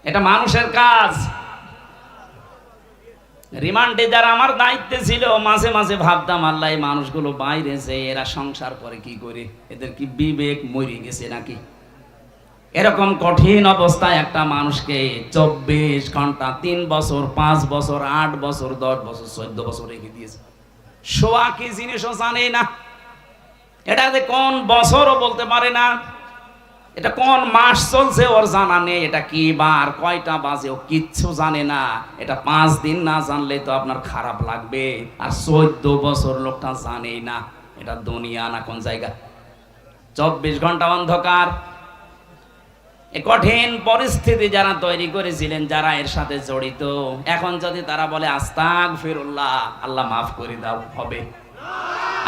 এটা মানুষের কাজ। রিমান্ডে যারা আমার দায়িত্বে ছিল, মাঝে মাঝে ভাবতাম আল্লাহ এই মানুষগুলো বাইরে যে এরা সংসার করে কি করে, এদের কি বিবেক মরে গেছে নাকি? এরকম কঠিন অবস্থায় একটা মানুষকে 24 ঘন্টা 3 বছর 5 বছর 8 বছর 10 বছর 14 বছর রেখে দিয়েছে। শোয়া কি জিনিসও জানে না, এটা যে কোন বছরও বলতে পারে না, এটা কোন মাস চলছে ওর জানা নেই, এটা কি বার কয়টা বাজে ও কিচ্ছু জানে না। এটা 5 দিন না জানলে তো আপনার খারাপ লাগবে, আর 14 বছর লোকটা জানেই না এটা দুনিয়া না কোন জায়গা। 24 ঘন্টা অন্ধকার। এই কঠিন পরিস্থিতি যারা তৈরি করেছিলেন, যারা এর সাথে জড়িত, এখন যদি তারা বলে আস্তাগফিরুল্লাহ, আল্লাহ মাফ করে দাও, হবে?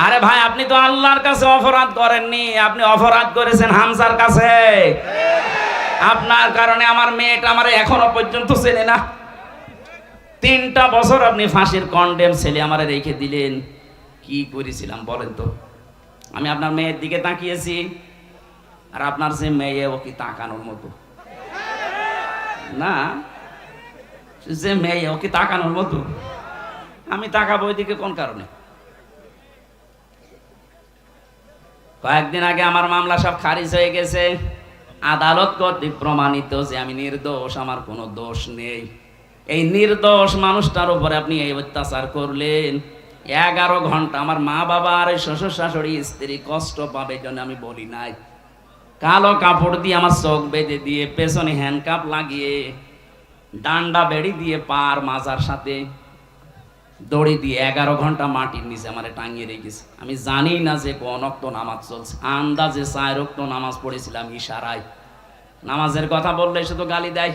আরে ভাই, আপনি তো আল্লাহর কাছে অপরাধ করেননি, আপনি অপরাধ করেছেন হামজার কাছে। আপনার কারণে আমার মেয়েটা আমার এখনো পর্যন্ত চেনে না। 3টা বছর আপনি ফাঁসির কন্ডেম ছেলে আমারে রেখে দিলেন। কি করেছিলাম বলেন তো? আমি আপনার মেয়ের দিকে তাকিয়েছি, আর আপনার যে মেয়ে ও কি তাকানোর মতো না? যে মেয়ে ও কি তাকানোর মতো? আমি তাকাবো ওইদিকে কোন কারণে? কয়েকদিন আগে আমার মামলা সব খারিজ হয়ে গেছে, আদালত কর্তৃক প্রমাণিত যে আমি নির্দোষ, আমার কোনো দোষ নেই। এই নির্দোষ মানুষটার উপরে আপনি এই অত্যাচার করলেন। 11 ঘন্টা আমার মা বাবা আর শ্বশুর শাশুড়ি স্ত্রী কষ্ট পাবে জন্য আমি বলি নাই। কালো কাপড় দিয়ে আমার চোখ বেঁধে দিয়ে, পেছনে হ্যান্ডকাপ লাগিয়ে, ডান্ডা বেড়ি দিয়ে পার মাজার সাথে দড়ি দিয়ে 11 ঘন্টা মাটির নিচে আমারে টাঙিয়ে রেখেছে। আমি জানি না যে কোন ওয়াক্ত নামাজ চলছে, আন্দাজে 4 ওয়াক্ত নামাজ পড়েছিলাম ইশারায়। নামাজের কথা বললে শুধু গালি দেয়,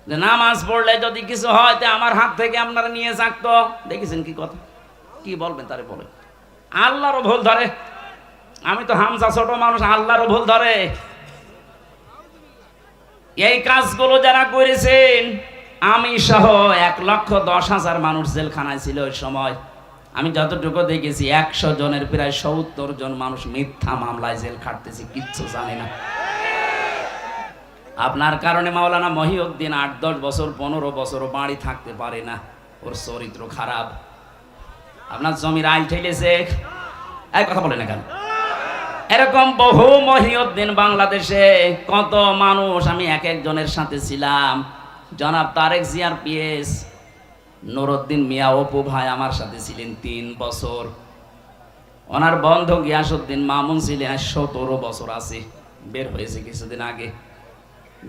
যে নামাজ পড়লে যদি কিছু হয় তে আমার হাত থেকে আপনারা নিয়ে যাকতো। দেখেছেন কি কথা? কি বলবেন তারে বলেন? আল্লাহরও ভুল ধরে। আমি তো হামজা ছোট মানুষ, আল্লাহরও ভুল ধরে। এই কাজগুলো যারা করেছেন, আমি সহ 1,10,000 মানুষ জেলখানায় ছিল ওই সময়। আমি যতটুকু দেখেছি 100 জনের প্রায় 70 জন মানুষ মিথ্যা মামলায় জেল খাটতেছে, কিচ্ছু জানে না। আপনার কারণে মাওলানা মহিউদ্দিন 8-10 বছর 15 বছরও বাড়ি থাকতে পারে না, ওর চরিত্র খারাপ। আপনার জমির আইল ঠেলেছে, এই কথা বলে না কেন? এরকম বহু মহিউদ্দিন বাংলাদেশে, কত মানুষ। আমি এক একজনের সাথে ছিলাম। জনাব তারেক জিয়ার পিএস নুরউদ্দিন মিয়া অপু ভাই আমার সাথে ছিলেন 3 বছর। ওনার বন্ধু গিয়াসউদ্দিন মামুন ছিলেন 17 বছর আছে, বের হয়েছে কিছুদিন আগে।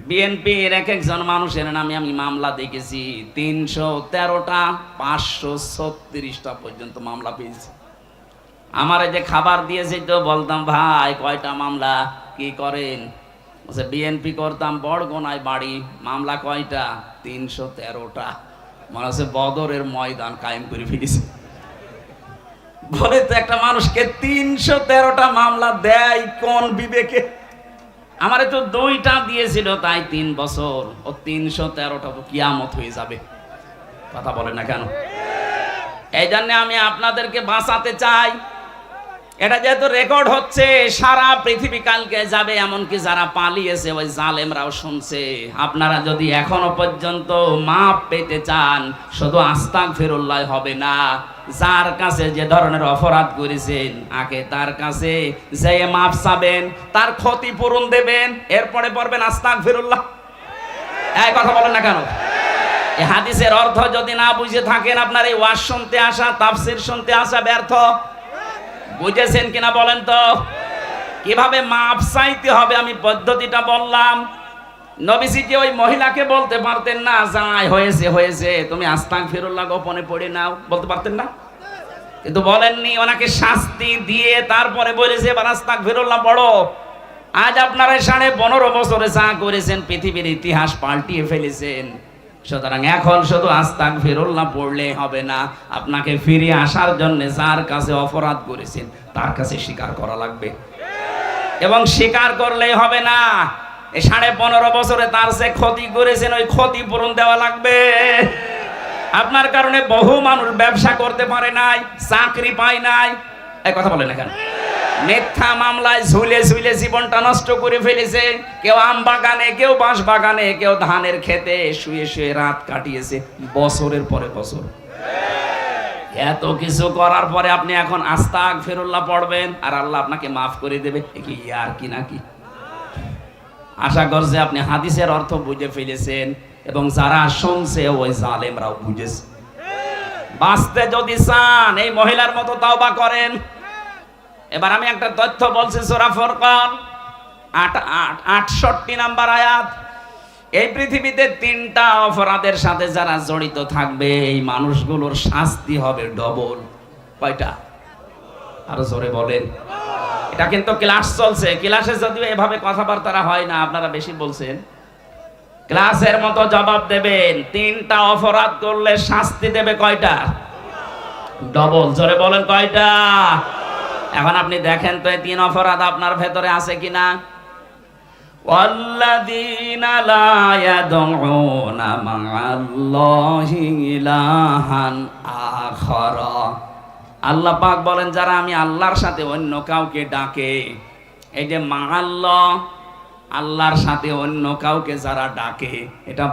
বিএনপির এক একজন মানুষের নামে আমি মামলা দেখেছি, 313টা 536টা পর্যন্ত মামলা পেয়েছি। আমার যে খাবার দিয়েছে তো বলতাম, ভাই কয়টা মামলা, কি করেন? বিএনপি করতাম, বড়গোনায় বাড়ি, মামলা কয়টা? 313টা। মনে হচ্ছে বদরের ময়দান কায়েম করে ফেলেছে। বলে তো একটা মানুষকে 313টা মামলা দেয় কোন বিবেকে? আমারে তো 2টা দিয়েছিল, তাই 3 বছর। ও 313টা তো কিয়ামত হয়ে যাবে। কথা বলে না কেন? এই জন্য আমি আপনাদেরকে বাঁচাতে চাই। এটা যেহেতু রেকর্ড হচ্ছে, সারা পৃথিবী কালকে যাবে, এমনকি যারা পালিয়েছে ওই জালেমরাও শুনছে। আপনারা যদি এখনো পর্যন্ত মাপ পেতে চান, শুধু আস্তাগফিরুল্লাহ হবে না, যার কাছে যে ধরনের অপরাধ করেছেন আগে তার কাছে যে মাপ চাবেন, তার ক্ষতিপূরণ দেবেন, এরপরে পড়বেন আস্তাগফিরুল্লাহ। এই কথা বলেন না কেন? এই হাদিসের অর্থ যদি না বুঝে থাকেন, আপনার এই ওয়াজ শুনতে আসা, তাফসীর শুনতে আসা ব্যর্থ। বুঝেছেন কিনা বলেন তো? কিভাবে মাপ চাইতে হবে আমি পদ্ধতিটা বললাম। নবীজি যে ওই মহিলাকে বলতে পারতেন না, যাই হয়েছে হয়েছে, তুমি আস্তাগফিরুল্লাহ গোপনে পড়ে নাও, বলতে পারতেন না? কিন্তু বলেননি, ওনাকে শাস্তি দিয়ে তারপরে বলেছে এবার আস্তাগফিরুল্লাহ পড়ো। আজ আপনারা 15.5 বছরে যা করেছেন, পৃথিবীর ইতিহাস পাল্টিয়ে ফেলেছেন। সুতরাং এখন শুধু আস্তাগফিরুল্লাহ পড়লে হবে না, আপনাকে ফিরে আসার জন্য যার কাছে অপরাধ করেছেন তার কাছে স্বীকার করা লাগবে। এবং স্বীকার করলেই হবে না, এই 15.5 বছরে তার যে ক্ষতি করেছেন ওই ক্ষতিপূরণ দেওয়া লাগবে। আপনার কারণে বহু মানুষ ব্যবসা করতে পারে নাই, চাকরি পায় নাই। এই কথা বলে না কেন? মিথ্যা মামলায় ঝুলে ঝুলে জীবনটা নষ্ট করে ফেলেছে। কেউ আম বাগানে, কেউ বাঁশ বাগানে, কেউ ধানের খেতে শুয়ে শুয়ে রাত কাটিয়েছে বছরের পরে বছর। এত কিছু করার পরে আপনি এখন আস্তাগফিরুল্লাহ পড়বেন আর আল্লাহ আপনাকে মাফ করে দেবে, কি আর কি নাকি? আশা করছে আপনি হাদিসের অর্থ বুঝে ফেলেছেন এবং যারা শুনছে ওই জালেমরাও বুঝেছে। বাঁচতে যদি চান এই মহিলার মতো তাওবা করেন। এবার আমি একটা তথ্য বলছি, সূরা ফুরকান 68 নাম্বার আয়াত। এই পৃথিবীতে 3টা অপরাধের সাথে যারা জড়িত থাকবে এই মানুষগুলোর শাস্তি হবে ডবল। কয়টা? আরো জোরে বলেন। এটা কিন্তু ক্লাস চলছে, ক্লাসে যদিও এভাবে কথাবার্তা হয় না, আপনারা বেশি বলছেন। ক্লাসের মতো জবাব দেবেন। 3টা অপরাধ করলে শাস্তি দেবে কয়টা? ডবল। জোরে বলেন কয়টা? এখন আপনি দেখেন তো এই 3 অপরাধ আপনার ভেতরে আছে কিনা। ওয়াল্লাযীনা লা ইয়াদউনা মা'আল্লাহি ইলাহান আখারা। আল্লাহ পাক বলেন যারা আমি আল্লাহর সাথে অন্য কাউকে ডাকে, এই যে মা'আল্লাহ, আল্লাহর সাথে অন্য কাউকে যারা ডাকে, এটা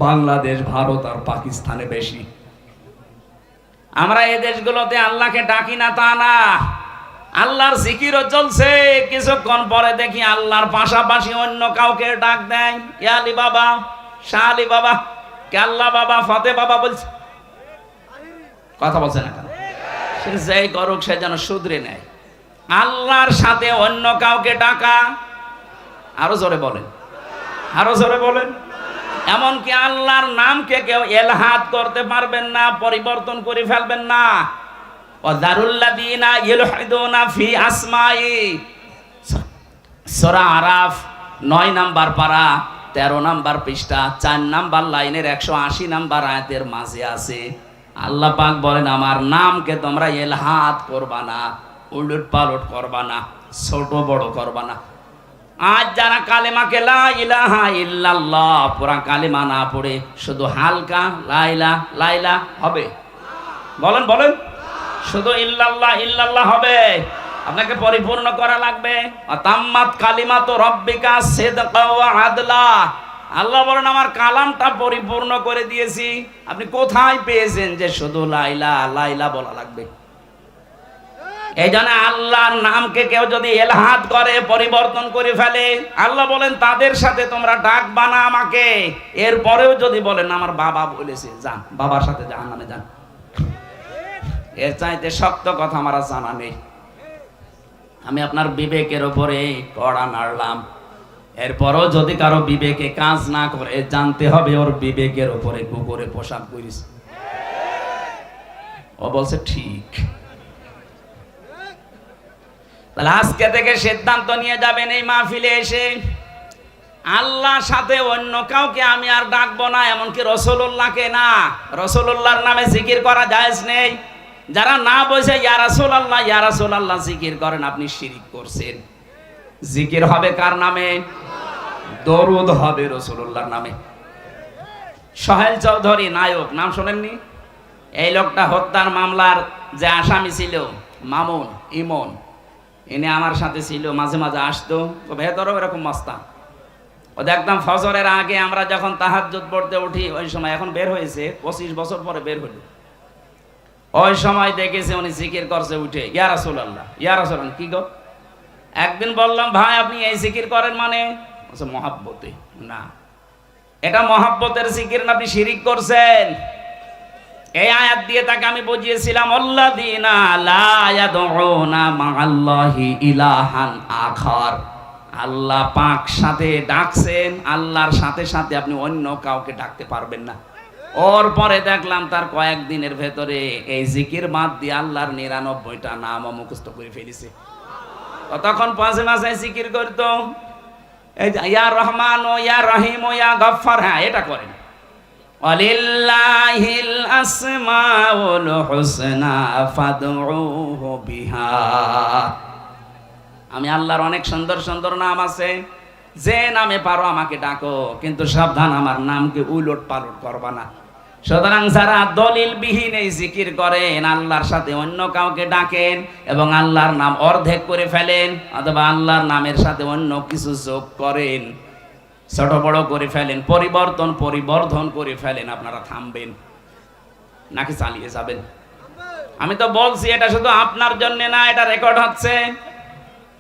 বাংলাদেশ, ভারত আর পাকিস্তানে বেশি। আমরা এই দেশগুলোতে আল্লাহকে ডাকি না তা না, আল্লাহর জিকিরও চলছে, কিছুক্ষণ পরে দেখি আল্লাহর পাশাপাশি অন্য কাউকে ডাক দেয়। ইয়া আলী বাবা, শাহ আলী বাবা, কেল্লা বাবা, ফতে বাবা বলছে। কথা বলছে না কেন? সে যেই করুক সে যেন শুধরে নেয়। আল্লাহর সাথে অন্য কাউকে ডাকা, আরো জোরে বলেন, আরো জোরে বলেন। এমনকি আল্লাহর নামকে কেউ এলহাদ করতে পারবেন না, পরিবর্তন করে ফেলবেন না। ওয়াদারুল্লাযীনা ইলহিদুনা ফি আসমাই, সূরা আরাফ 9 নাম্বার পারা 13 নাম্বার পৃষ্ঠা 4 নাম্বার লাইনের 180 নাম্বার আয়াতের মাঝে আছে। আল্লাহ পাক বলেন আমার নামকে তোমরা এলহাদ করবা না, উলট পালট করবা না, ছোট বড় করবা না। আজ যারা কালেমাকে লা ইলাহা ইল্লাল্লাহ পুরা কালেমা না পড়ে শুধু হালকা লাইলা লাইলা হবে, বলেন বলেন, শুধু ইল্লাল্লাহ ইল্লাল্লাহ হবে, আপনাকে পরিপূর্ণ করা লাগবে। তাম্মাত কালিমাতু রাব্বিকা সিদকা ওয়া আদলা। আল্লাহ বলেন আমার কালামটা পরিপূর্ণ করে দিয়েছি। আপনি কোথায় পেয়েছেন যে শুধু লাইলা লাইলা বলা লাগবে? এই জন্য আল্লাহর নামকে কেউ যদি এলহাদ করে, পরিবর্তন করে ফেলে, আল্লাহ বলেন তাদের সাথে তোমরা ডাকবা না আমাকে। এরপরেও যদি বলেন আমার বাবা বলেছে, যান বাবার সাথে জাহান্নামে যান। এর চাইতে শক্ত কথা আমার জানা নেই। আমি আপনার বিবেকের উপরে কড়া নাড়লাম, এরপরও যদি কারো বিবেকে কাজ না করে জানতে হবে ওর বিবেকের উপরে কুকুরে পোশাক করিস। ও বলছে ঠিক। তাহলে আজকে থেকে সিদ্ধান্ত নিয়ে যাবেন এই মাহফিলে এসে আল্লাহর সাথে অন্য কাউকে আমি আর ডাকবো না, এমনকি রাসূলুল্লাহকে না। রাসূলুল্লাহর নামে জিকির করা জায়েজ নেই। যারা না বসে ইয়া রাসূলুল্লাহ ইয়া রাসূলুল্লাহ জিকির করেন আপনি শিরিক করছেন। জিকির হবে কার নামে? দরুদ হবে রাসূলুল্লাহর নামে। সোহেল চৌধুরী নায়ক, নাম শোনেননি? এই লোকটা হত্যার মামলার যে আসামি ছিল মামুন ইমন, ইনি আমার সাথে ছিল, মাঝে মাঝে আসতো, ভেতরেও এরকম মস্তান। ও দেখতাম ফজরের আগে আমরা যখন তাহাজ্জুদ পড়তে উঠি ওই সময়, এখন বের হয়েছে 25 বছর পরে বের হলো, ওই সময় দেখেছে উনি জিকির করছে উঠে ইয়া রাসূলুল্লাহ ইয়া রাসূলুল্লাহ। কি গো? একদিন বললাম ভাই আপনি এই জিকির করেন মানে? বলছে মহাব্বতে। না, এটা মহাব্বতের জিকির না, আপনি শিরিক করছেন। এই আয়াত দিয়ে তাকে আমি বুঝিয়েছিলাম আল্লাযীনা লা ইয়াদউনা মা'আল্লাহি ইলাহান আখার। আল্লাহ পাক সাথে ডাকছেন, আল্লাহর সাথে সাথে আপনি অন্য কাউকে ডাকতে পারবেন না। ওর পরে দেখলাম তার কয়েকদিনের ভেতরে এই জিকির বাদ দিয়ে আল্লাহর 99টা নাম মুখস্থ করে ফেলেছে। তখন পাঁচে মাসে জিকির করতো, এই ইয়া রহমান ও ইয়া রহিম ও ইয়া গফফার, হ্যাঁ এটা করেন। ওয়ালিল্লাহিল আসমাউল হুসনা ফাদউহু বিহা। আমি আল্লাহর অনেক সুন্দর সুন্দর নাম আছে, যে নামে পারো আমাকে ডাকো, কিন্তু সাবধান আমার নামকে উলট পালট করবা না। সুতরাং যারা দলিলবিহীন এই জিকির করেন, আল্লাহর সাথে অন্য কাউকে ডাকেন এবং আল্লাহর নাম অর্ধেক করে ফেলেন অথবা আল্লাহর নামের সাথে অন্য কিছু যোগ করেন, ছোট বড় করে ফেলেন, পরিবর্ধন করে ফেলেন, আপনারা থামবেন নাকি চালিয়ে যাবেন? আমি তো বলছি এটা শুধু আপনার জন্য না, এটা রেকর্ড হচ্ছে।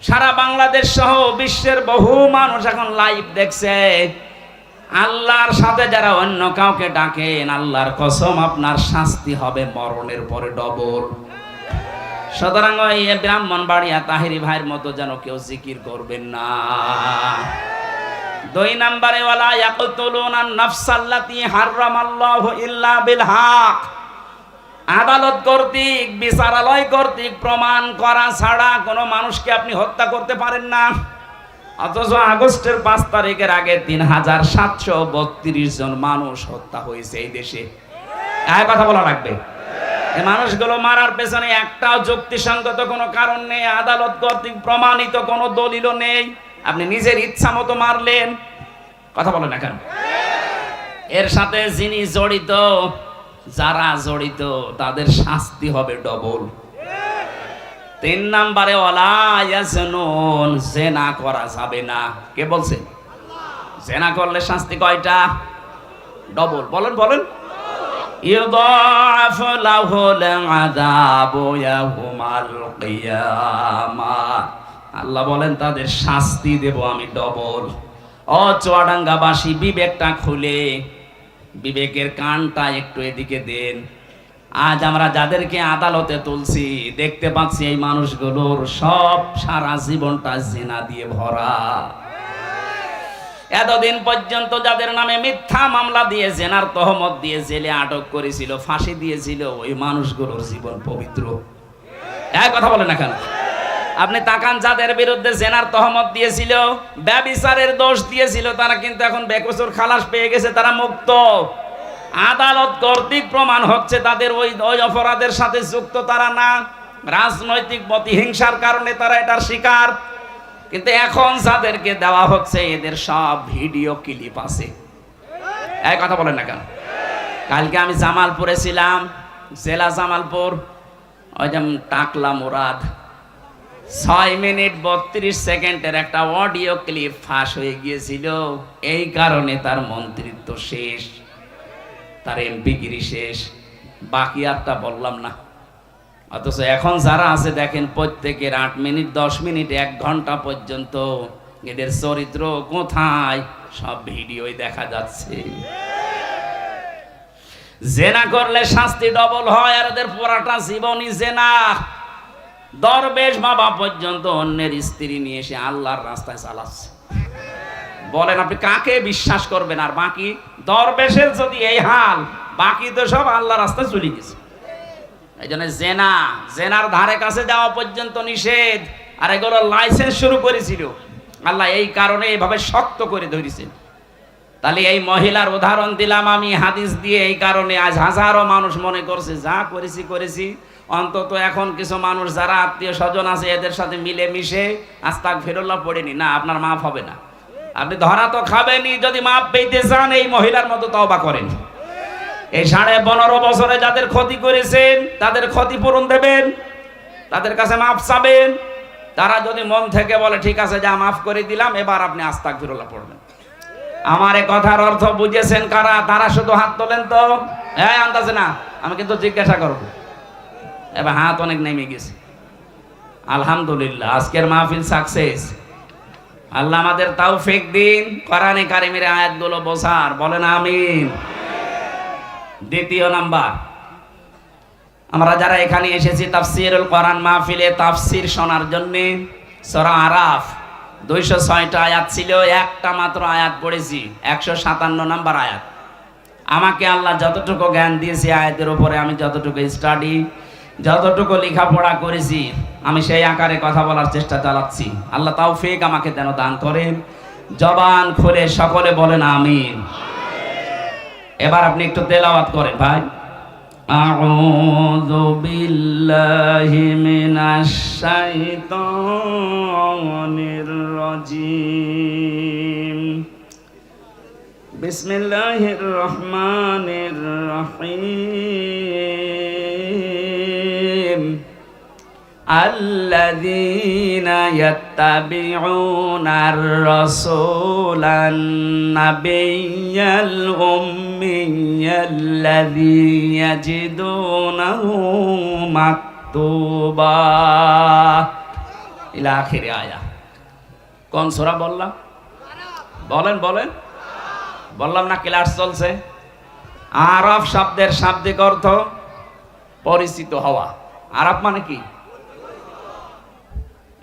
সারা বাংলাদেশ সহ বিশ্বের বহু মানুষ এখন লাইভ দেখছে। আল্লাহর সাথে যারা অন্য কাউকে ডাকেন, আল্লাহর কসম আপনার শাস্তি হবে মরণের পরে ডবল। সুতরাং ওই ব্রাহ্মণবাড়িয়া তাহিরি ভাইয়ের মতো যেন কেউ জিকির করবেন না। 2 নম্বরে ওয়ালা ইয়াকতুলুনা নাফসাল্লাতী হারামাল্লাহু ইল্লা বিল হক। আদালত কর্তৃক, বিচারালয় কর্তৃক প্রমাণ করা ছাড়া কোনো মানুষকে আপনি হত্যা করতে পারেন না। অথচ আগস্টের 5 তারিখের আগে 3732 জন মানুষ হত্যা হয়েছে এই দেশে। এই কথা বলা লাগবে। এই মানুষগুলো মারার পেছনে একটাও যুক্তিসঙ্গত কোনো কারণ নেই, আদালত কর্তৃক প্রমাণিত কোনো দলিলও নেই। আপনি নিজের ইচ্ছা মতো মারলেন, কথা বলেন না কেন? এর সাথে যিনি জড়িত, যারা জড়িত, তাদের শাস্তি হবে ডবল। 3 নম্বরে ওয়ালা ইয়াজনুন, জিনা করা যাবে না। কে বলছে? জিনা করলে শাস্তি কয়টা? ডবল। বলেন। ইউদাফু লাহুল আযাবু ইয়াউমাল কিয়ামাহ। আল্লাহ বলেন তাদের শাস্তি দেব আমি ডবল। ও চুয়াডাঙ্গাবাসী, বিবেকটা খুলে, বিবেকের কানটা একটু এদিকে দেন। আজ আমরা যাদেরকে আদালতে তুলছি, দেখতে পাচ্ছি এই মানুষগুলোর সব সারা জীবনটা জিনা দিয়ে ভরা। এতদিন পর্যন্ত যাদের নামে মিথ্যা মামলা দিয়ে জেনার তহমত দিয়ে জেলে আটক করেছিল, ফাঁসি দিয়েছিল, ওই মানুষগুলোর জীবন পবিত্র। এক কথা বলে না কেন? আপনি তাকান, যাদের বিরুদ্ধে জেনার তহমত দিয়েছিল, ব্যভিচারের দোষ দিয়েছিল, তারা কিন্তু এখন বেকসুর খালাস পেয়ে গেছে, তারা মুক্ত। আদালত কর্তৃক প্রমাণ হচ্ছে তাদের ওই অপরাধের সাথে যুক্ত তারা না, রাজনৈতিক প্রতিহিংসার কারণে তারা এটার শিকার। কিন্তু এখন যাদেরকে দেওয়া হচ্ছে, এদের সব ভিডিও ক্লিপ আছে। এই কথা বলেন না কেন? কালকে আমি জামালপুরে ছিলাম, জেলা জামালপুর, ওই যে টাকলা মুরাদ, 6 মিনিট 32 সেকেন্ডের একটা অডিও ক্লিপ ফাঁস হয়ে গিয়েছিল। এই কারণে তার মন্ত্রিত্ব শেষ, তার এমপিগিরি শেষ, বাকি আরটা বললাম না। অথচ এখন যারা আছে দেখেন, প্রত্যেকের 8 মিনিট, 10 মিনিট, 1 ঘন্টা পর্যন্ত এদের চরিত্র কোথায় সব ভিডিওই দেখা যাচ্ছে। জেনা করলে শাস্তি ডবল হয়, আর এদের পুরাটা জীবনই জেনা। দরবেশ বাবা পর্যন্ত অন্যের স্ত্রী নিয়ে এসে আল্লাহর রাস্তায় চালাচ্ছে। বলেন আপনি কাকে বিশ্বাস করবেন? আর বাকি দরবেশের যদি এই হাল, বাকি তো সব আল্লাহর রাস্তায় চলে গেছে। এই জন্য জেনার ধারে কাছে যাওয়া পর্যন্ত নিষেধ। আর এগুলো লাইসেন্স শুরু করেছিল আল্লাহ, এই কারণে এইভাবে শক্ত করে ধরেছেন। তাহলে এই মহিলার উদাহরণ দিলাম আমি হাদিস দিয়ে, এই কারণে আজ হাজারো মানুষ মনে করছে যা করেছি, অন্তত এখন কিছু মানুষ যারা আত্মীয় স্বজন আছে এদের সাথে মিলে মিশে আস্তাগফিরুল্লাহ পড়েনি, না আপনার মাফ হবে না। আপনি ধরা তো খাবেনই। যদি মাফ পেতে চান, এই মহিলার মতো তওবা করেন। এই 15.5 বছরে যাদের ক্ষতি করেছেন, তাদের ক্ষতিপূরণ দেবেন, তাদের কাছে মাফ চাবেন। তারা যদি মন থেকে বলে ঠিক আছে, যা মাফ করে দিলাম, এবার আপনি আস্তাগফিরুল্লাহ পড়বেন। আমার এই কথার অর্থ বুঝেছেন কারা? তারা শুধু হাত তোলেন তো। হ্যাঁ, আন্দাজে না, আমি কিন্তু জিজ্ঞাসা করব। এবার হাত অনেক নেমে গেছে। আলহামদুলিল্লাহ, আজকের মাহফিল সাকসেস। আল্লাহ আমাদের তৌফিক দিন কোরআনে কারিমের আয়াতগুলো বোঝার। বলেন আমিন। দ্বিতীয় নাম্বার, আমরা যারা এখানে এসেছি তাফসীরুল কোরআন মাহফিলে তাফসীর শোনার জন্য, সূরা আরাফ 206টা আয়াত ছিল, একটা মাত্র আয়াত পড়েছি, 157 নাম্বার আয়াত। আমাকে আল্লাহ যতটুকু জ্ঞান দিয়েছে আয়াতের উপরে, আমি যতটুকু স্টাডি, যতটুকু লেখাপড়া করেছি, আমি সেই আকারে কথা বলার চেষ্টা চালাচ্ছি। আল্লাহ তৌফিক আমাকে যেন দান করেন। জবান খুলে সকলে বলেন আমিন। এবার আপনি একটু তেলাওয়াত করেন ভাই। আউযু বিল্লাহি মিনাশ শাইতানির রাজিম। বিসমিল্লাহির রহমানির রহিম আল্লাযীনা ইয়াত্তাবিউনার রাসূলান নাবিয়্যাল উম্মিয়াল্লাযী ইয়াজিদুনাহু মাকতুবা ইলা আখির আয়া। কোন সূরা বললাম? বলেন বলেন। বললাম না ক্লাস চলছে। আরাফ শব্দের শাব্দিক অর্থ পরিচিত হওয়া। আরাফ মানে কি?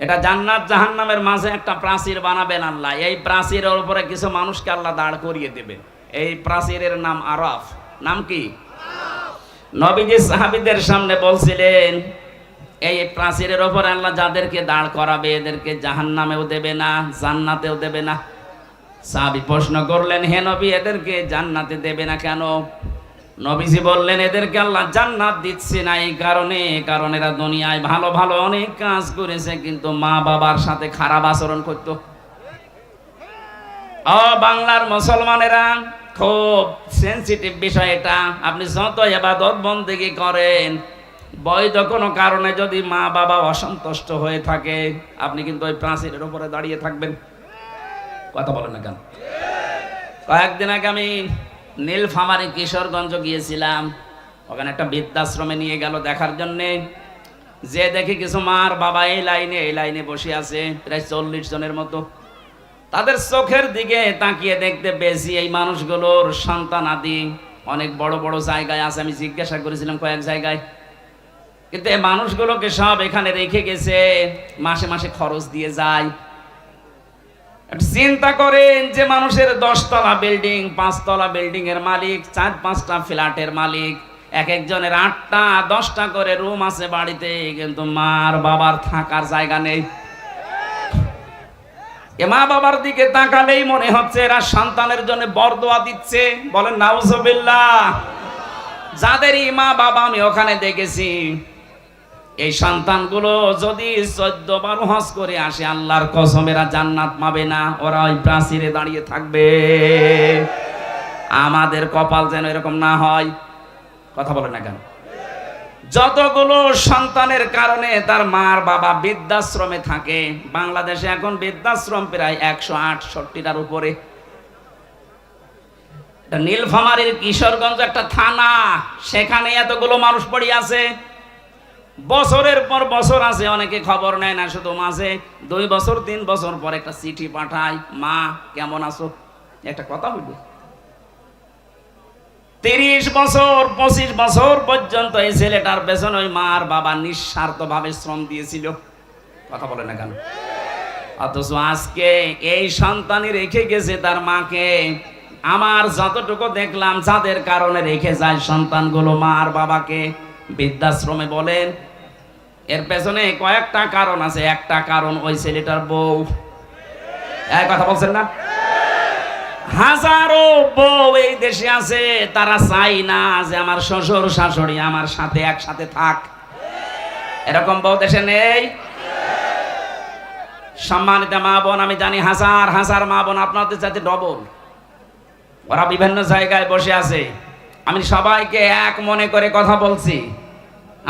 এটা জান্নাত জাহান্নামের মাঝে একটা প্রাচীর বানাবেন আল্লাহ। এই প্রাচীরের উপরে কিছু মানুষকে আল্লাহ দাঁড় করিয়ে দেবে। এই প্রাচীরের নাম আরাফ। নাম কি? নবীজি সাহাবীদের সামনে বলছিলেন এই প্রাচীরের উপরে আল্লাহ যাদেরকে দাঁড় করাবে এদেরকে জাহান্নামেও দেবে না, জান্নাতেও দেবে না। সাহাবী প্রশ্ন করলেন, হে নবী, এদেরকে জান্নাতে দেবে না কেন? নবীজি বললেন, এদেরকে আল্লাহ জান্নাত দিচ্ছে না এই কারণে, কারণ এরা দুনিয়ায় ভালো ভালো অনেক কাজ করেছে কিন্তু মা বাবার সাথে খারাপ আচরণ করত। বাংলার মুসলমানেরা খুব সেনসিটিভ বিষয় এটা। আপনি যত ইবাদত বন্দেগী করেন, বৈধ কোনো কারণে যদি মা বাবা অসন্তুষ্ট হয়ে থাকে, আপনি কিন্তু ওই প্রাচীরের উপরে দাঁড়িয়ে থাকবেন। কথা বলেন না কেন? কয়েকদিন আগে আমি নীলফামারী কিশোরগঞ্জ গিয়েছিলাম। ওখানে একটা বৃদ্ধাশ্রমে নিয়ে গেল দেখার জন্যে। যে দেখি কিছু মার বাবা এই লাইনে বসে আছে, প্রায় 40 জনের মতো। তাদের চোখের দিকে তাকিয়ে দেখতে পেয়েছি এই মানুষগুলোর সন্তান আদি অনেক বড় বড় জায়গায় আছে। আমি জিজ্ঞাসা করেছিলাম কয়েক জায়গায়, কিন্তু এই মানুষগুলোকে সব এখানে রেখে গেছে, মাসে মাসে খরচ দিয়ে যায়। চিন্তা করেন যে মানুষের 10 তলা বিল্ডিং, 5 তলা বিল্ডিং এর মালিক, 4-5টা ফ্ল্যাটের মালিক, এক একজনের 8টা 10টা করে রুম আছে বাড়িতে, কিন্তু মার বাবার থাকার জায়গা নেই। এ মা বাবার দিকে তাকালেই মনে হচ্ছে এরা সন্তানের জন্য বরদোয়া দিচ্ছে। বলেন নাউজুবিল্লাহ। যাদের মা বাবা আমি ওখানে দেখেছি, এই সন্তানগুলো যদি 14-12 হজ করে আসে, আল্লাহর কসম এরা জান্নাত পাবে না, ওরা ওই প্রাচীরে দাঁড়িয়ে থাকবে। আমাদের কপাল যেন এরকম না হয়। কথা বলে না কেন? যতগুলো সন্তানের কারণে তার মার বাবা বৃদ্ধাশ্রমে থাকে, বাংলাদেশে এখন বৃদ্ধাশ্রম প্রায় 168টার উপরে। নীলফামারীর কিশোরগঞ্জ একটা থানা, সেখানে এতগুলো মানুষ পড়ে আছে। বছরের পর বছর আছে, অনেকে খবর নেয় না, শুধু মাঝে 2 বছর 3 বছর পর একটা চিঠি পাঠায়, মা কেমন আছো, একটা কথা হইল। 30 বছর 25 বছর পর্যন্ত এই ছেলেটার পেছনে ওই মার বাবা নিঃস্বার্থ ভাবে শ্রম দিয়েছিল। কথা বলে না কেন? অথচ আজকে এই সন্তানই রেখে গেছে তার মাকে। আমার যতটুকু দেখলাম, যাদের কারণে রেখে যায় সন্তানগুলো মার বাবাকে বৃদ্ধাশ্রমে বলেন, এর পেছনে কয়েকটা কারণ আছে। একটা কারণ ওই ছেলেটার বউ। এক কথা বলছেন না? হাজারো বউ এই দেশে আছে, তারা চাই না যে আমার শ্বশুর শাশুড়ি আমার সাথে একসাথে থাক। এরকম বউ দেশে নেই? সম্মানিত মা বোন, আমি জানি হাজার হাজার মা বোন আপনাদের সাথে ডবল, ওরা বিভিন্ন জায়গায় বসে আছে। আমি সবাইকে এক মনে করে কথা বলছি,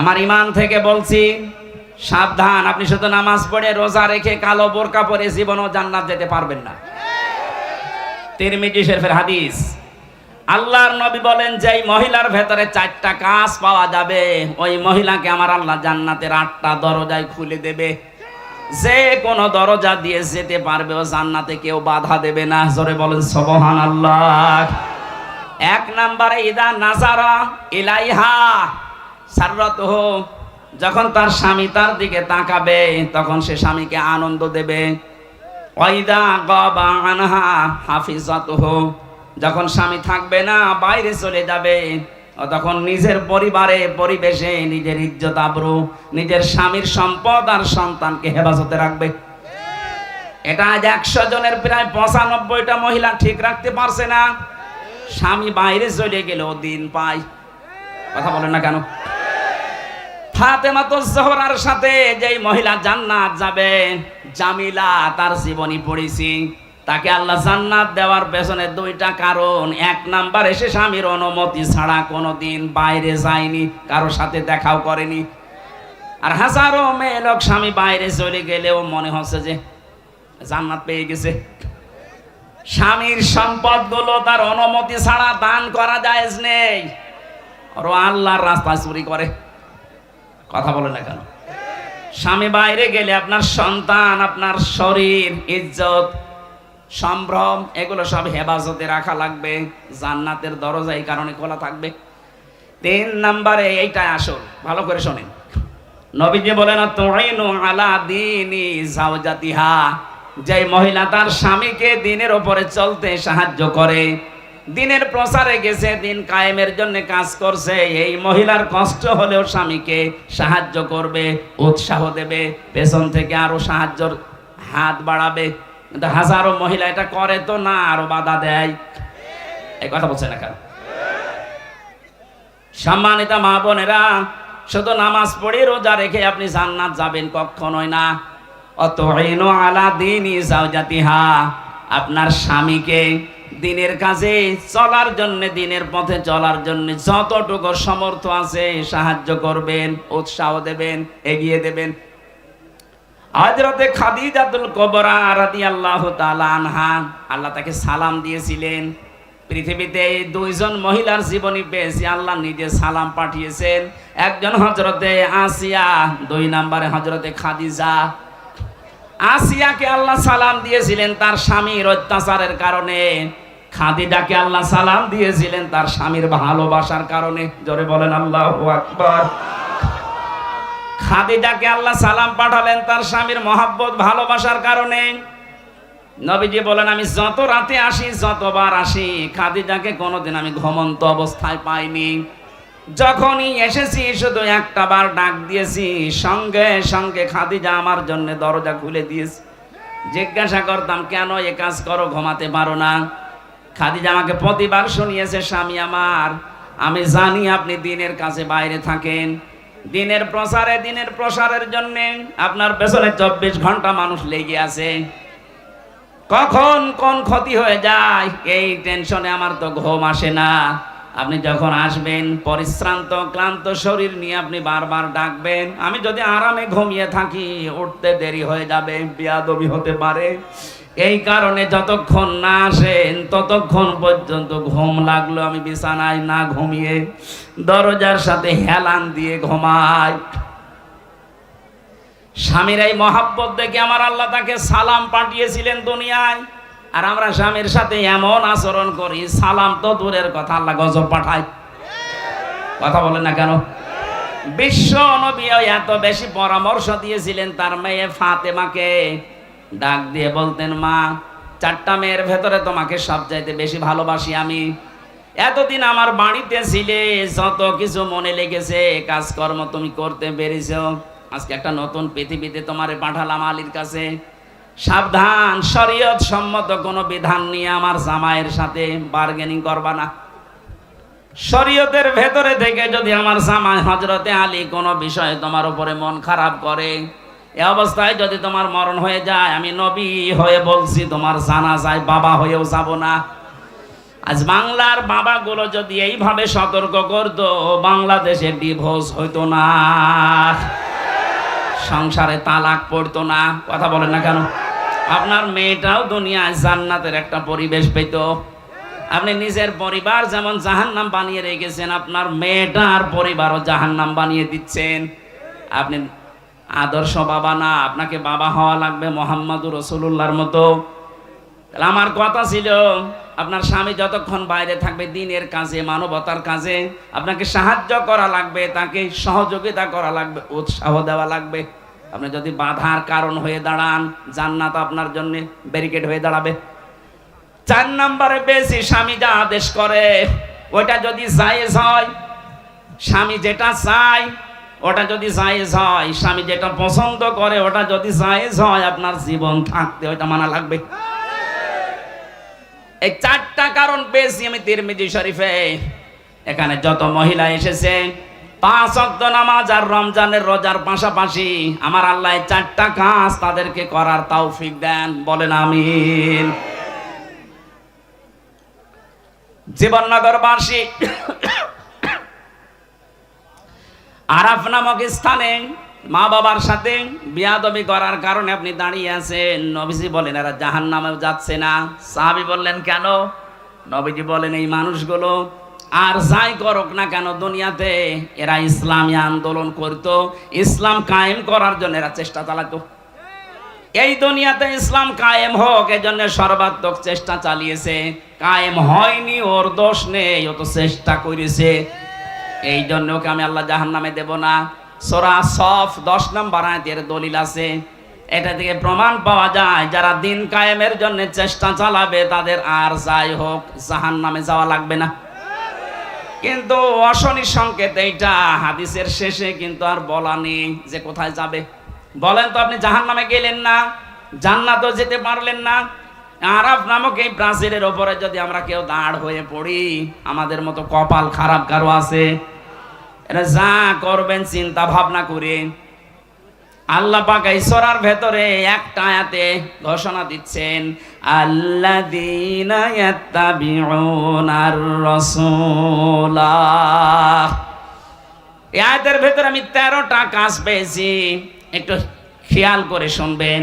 আমার ইমান থেকে বলছি, সাবধান। আপনি শুধু নামাজ পড়ে রোজা রেখে কালো বোরকা পরে জীবনও জান্নাত যেতে পারবেন না। তিরমিজি শরীফের হাদিস, আল্লাহর নবী বলেন, যে মহিলার ভেতরে 4টা কাজ পাওয়া যাবে, ওই মহিলাকে আমার আল্লাহ জান্নাতের 8টা দরজায় খুলে দেবে। যে কোনো দরজা দিয়ে যেতে পারবে, ও জান্নাতে কেউ বাধা দেবে না। জোরে বলেন সুবহানাল্লাহ। 1 নম্বরে ইদা নাজারা ইলাইহা সাররাতুহু, যখন তার স্বামী তার দিকে তাকাবে তখন সে স্বামীকে আনন্দ দেবে। ওয়াইদা গাবা আনহা হাফিজাতুহু, যখন স্বামী থাকবে না বাইরে চলে যাবে, তখন নিজের পরিবারে পরিবেশে নিজের ইজ্জত আবরু, নিজের স্বামীর সম্পদ আর সন্তানকে হেফাজতে রাখবে। এটা আজ 100 জনের প্রায় 95টা মহিলা ঠিক রাখতে পারছে না। স্বামী বাইরে চলে গেলেও দিন পায়। কথা বলেন না কেন? ফাতেমাতুজ জোহরার সাথে যেই মহিলা জান্নাত যাবে, জামিলা, তার জীবনী পড়েছি। তাকে আল্লাহ জান্নাত দেওয়ার পেছনে দুইটা কারণ। এক নাম্বার, এসে স্বামীর অনুমতি ছাড়া কোনোদিন বাইরে যায়নি, কারোর সাথে দেখাও করেনি। আর হাজারো মেয়ে লোক স্বামী বাইরে চলে গেলেও মনে হচ্ছে যে জান্নাত পেয়ে গেছে। স্বামীর সম্পদগুলো তার অনুমতি ছাড়া দান করা জায়েজ নেই, আর আল্লাহর রাস্তায় চুরি করে। কথা বলে না কেন? স্বামী বাইরে গেলে আপনার সন্তান, আপনার শরীর, ইজ্জত, সম্ভ্রম, এগুলো সব হেফাজতে রাখা লাগবে। জান্নাতের দরজা এই কারণে খোলা থাকবে। 3 নম্বরে এইটাই আসল, ভালো করে শোনেন। নবীজি বলেন, তুইনু আলা দীনি যাওজাতিহা, যে মহিলা তার স্বামীকে দিনের উপরে চলতে সাহায্য করে, দিনের প্রচারে গেছে, দিন কায়েমের জন্য কাজ করছে, এই মহিলার কষ্ট হলেও স্বামীকে সাহায্য করবে, উৎসাহ দেবে, পেছন থেকে আরো সাহায্যর হাত বাড়াবে। কিন্তু হাজারো মহিলা এটা করে তো না, আরো বাধা দেয়। এই কথা বলছে না কেন? সম্মানিত মা বোনেরা, শুধু নামাজ পড়ে রোজা রেখে আপনি জান্নাত যাবেন কখনোই না। অতঈনু আলা দীনি যাওজাতিহা, আপনার স্বামীকে দিনের কাজে চলার জন্য, দিনের পথে চলার জন্য যতটুকু সমর্থ আছে সাহায্য করবেন, উৎসাহ দেবেন, এগিয়ে দেবেন। হযরতে খাদিজাতুল কুবরা রাদিয়াল্লাহু তাআলা আনহা, আল্লাহ তাকে সালাম দিয়েছিলেন। পৃথিবীতে 2 জন মহিলার জীবনী পেয়েছি, আল্লাহ নিজে সালাম পাঠিয়েছেন। একজন হযরতে আসিয়া, 2 নম্বরে হযরতে খাদিজা। আসিয়াকে আল্লাহ সালাম দিয়েছিলেন তার স্বামীর অত্যাচারের কারণে, খাদিজাকে আল্লাহ সালাম দিয়েছিলেন তার স্বামীর ভালোবাসার কারণে। জোরে বলেন আল্লাহু আকবার। খাদিজাকে আল্লাহ সালাম পাঠালেন তার স্বামীর মহব্বত, ভালোবাসার কারণে। নবীজি বলেন, আমি যত রাতে আসি, যতবার আসি, খাদিজাকে কোনোদিন আমি ঘুমন্ত অবস্থায় পাইনি। যখনই এসেছি শুধু একটা বার ডাক দিয়েছি, সঙ্গে সঙ্গে খাদিজা আমার জন্য দরজা খুলে দিয়েছে। জিজ্ঞাসা করতাম, কেন এ কাজ করো, ঘুমাতে পারো না? খাদিজা আমাকে প্রতিবার শুনিয়েছে, স্বামী আমার, আমি জানি আপনি দিনের কাছে বাইরে থাকেন, দিনের প্রসারে, দিনের প্রসারের জন্য আপনার পেছনে 24 ঘন্টা মানুষ লেগে আছে, কখন কোন ক্ষতি হয়ে যায় এই টেনশনে আমার তো ঘুম আসে না। আপনি যখন আসবেন পরিশ্রান্ত ক্লান্ত শরীর নিয়ে, আপনি বারবার ডাকবেন, আমি যদি আরামে ঘুমিয়ে থাকি উঠতে দেরি হয়ে যাবে, বেয়াদবি হতে পারে। এই কারণে যতক্ষণ না আসেন ততক্ষণ পর্যন্ত ঘুম লাগলো আমি বিছানায় না ঘুমিয়ে দরজার সাথে হেলান দিয়ে ঘুমাই। স্বামীর এই মহাব্বত দেখে আমার আল্লাহ তাকে সালাম পাঠিয়েছিলেন দুনিয়ায়। আর আমরা স্বামীর সাথে এমন আচরণ করি, সালাম তো দূরের কথা, আল্লাহ গজব পাঠায়। কথা বলেন না কেন? বিশ্ব নবী এত বেশি পরামর্শ দিয়েছিলেন তার মেয়ে ফাতেমাকে, ডাক দিয়ে বলতেন, মা, 4টা মেয়ের ভেতরে তোমাকে সবচাইতে বেশি ভালোবাসি আমি। এতদিন আমার বাড়িতে ছিলে, যত কিছু মনে লেগেছে, কাজকর্ম তুমি করতে পেরেছো, আজকে একটা নতুন পৃথিবীতে তোমারে পাঠালাম আলীর কাছে। সাবধান, শরীয়ত সম্মত কোনো বিধান নিয়ে আমার জামাইয়ের সাথে বার্গেনিং করবা না। শরীয়তের ভেতরে থেকে যদি আমার জামাই হযরতে আলী কোনো বিষয়ে তোমার উপরে মন খারাপ করে, এই অবস্থায় যদি তোমার মরণ হয়ে যায়, আমি নবী হয়ে বলছি তোমার জানাজায় বাবা হয়েও যাব না। আজ বাংলার বাবাগুলো যদি এইভাবে সতর্ক করতো, বাংলাদেশে ডিভোর্স হইতো না, সংসারে তালাক পড়তো না। কথা বলেন না কেন? আপনার মেয়েটাও দুনিয়ায় জান্নাতের একটা পরিবেশ পেত। আপনি নিজের পরিবার যেমন জাহান্নাম বানিয়ে রেখেছেন, আপনার মেয়েটার পরিবারও জাহান্নাম বানিয়ে দিচ্ছেন। আপনি আদর্শ বাবা না, আপনাকে বাবা হওয়া লাগবে মুহাম্মদুর রাসূলুল্লাহর মতো। তাহলে আমার কথা ছিল, আপনার স্বামী যতক্ষণ বাইরে থাকবে দিনের কাজে, মানবতার কাজে, আপনাকে সাহায্য করা লাগবে, তাকে সহযোগিতা করা লাগবে, উৎসাহ দেওয়া লাগবে। আপনি যদি বাধার কারণ হয়ে দাঁড়ান, জান্নাত আপনার জন্য ব্যারিকেড হয়ে দাঁড়াবে। 4 নম্বরে বেশি স্বামী যা আদেশ করে ওটা যদি জায়েজ হয়, স্বামী যেটা চায় ওটা যদি জায়েজ হয়, স্বামী যেটা পছন্দ করে ওটা যদি জায়েজ হয়, আপনার জীবন থাকতে ওটা মানা লাগবে। এই 4টা কারণ পেয়েছি আমি তিরমিজি শরীফে। এখানে যত মহিলা এসেছে 5 ওয়াক্ত নামাজ আর রমজানের রোজার পাশাপাশি আমার আল্লাহ 4টা কাজ তাদেরকে করার তৌফিক দেন, বলেন আমিন। জীবননগরবাসী আরাফ নামক স্থানে মা বাবার সাথে বিয়াদবি করার কারণে আপনি দাঁড়িয়ে আছেন। নবীজি বলেন এরা জাহান্নামেও যাচ্ছে না। সাহাবী বললেন কেন? নবীজি বলেন এই মানুষগুলো আর যাই করুক না কেন দুনিয়াতে, এরা ইসলামী আন্দোলন করত, ইসলাম কায়েম করার জন্য এরা চেষ্টা চালাতো। এই দুনিয়াতে ইসলাম কায়েম হোক এজন্য সর্বাত্মক চেষ্টা চালিয়েছে। কায়েম হয়নি, ওর দোষ নেই, ও তো চেষ্টা করেছে। এই জন্য ওকে আমি আল্লাহ জাহান্নামে দেব না। সূরা সফ 10 নম্বর আয়াতের দলিল আছে। এটা থেকে প্রমাণ পাওয়া যায় যারা দিন কায়েমের জন্য চেষ্টা চালাবে তাদের আর যাই হোক জাহান্নামে যাওয়া লাগবে না। কিন্তু অশনি সংকেত এইটা হাদিসের শেষে কিন্তু আর বলা নেই যে কোথায় যাবে। বলেন তো আপনি জাহান্নামে গেলেন না, জান্নাতও যেতে পারলেন না। আরাফ নামক এই প্রাচীরের ওপরে যদি আমরা কেউ দাঁড় হয়ে পড়ি, আমাদের মতো কপাল খারাপ কারো আছে? এটা যা করবেন চিন্তা ভাবনা করে। আল্লাহ পাক এই সূরার ভেতরে একটা আয়াতে ঘোষণা দিচ্ছেন, আল্লাযীনা ইয়াত্তাবিউনার রাসূলা। এই আয়াতের ভেতরে আমি 13টা কাজ পেয়েছি, একটু খেয়াল করে শুনবেন।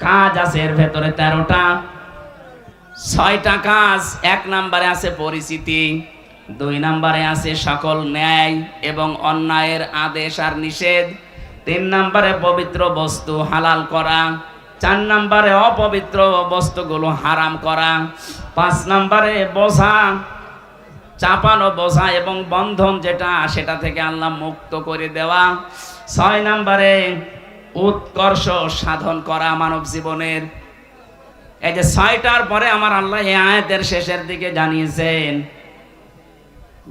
কাজ আছে এর ভেতরে 13টা। 6টা কাজ। 1 নম্বরে আছে পরিচিতি, 2 নম্বরে আছে সকল ন্যায় এবং অন্যায়ের আদেশ আর নিষেধ, 3 নম্বরে পবিত্র বস্তু হালাল করা, 4 নম্বরে অপবিত্র বস্তুগুলো হারাম করা, 5 নম্বরে বোঝা, চাপানো বোঝা এবং বন্ধন যেটা সেটা থেকে আল্লাহ মুক্ত করে দেওয়া, 6 নম্বরে উৎকর্ষ সাধন করা মানব জীবনের। এই যে 6টার পরে আমার আল্লাহ এই আয়াতের শেষের দিকে জানিয়েছেন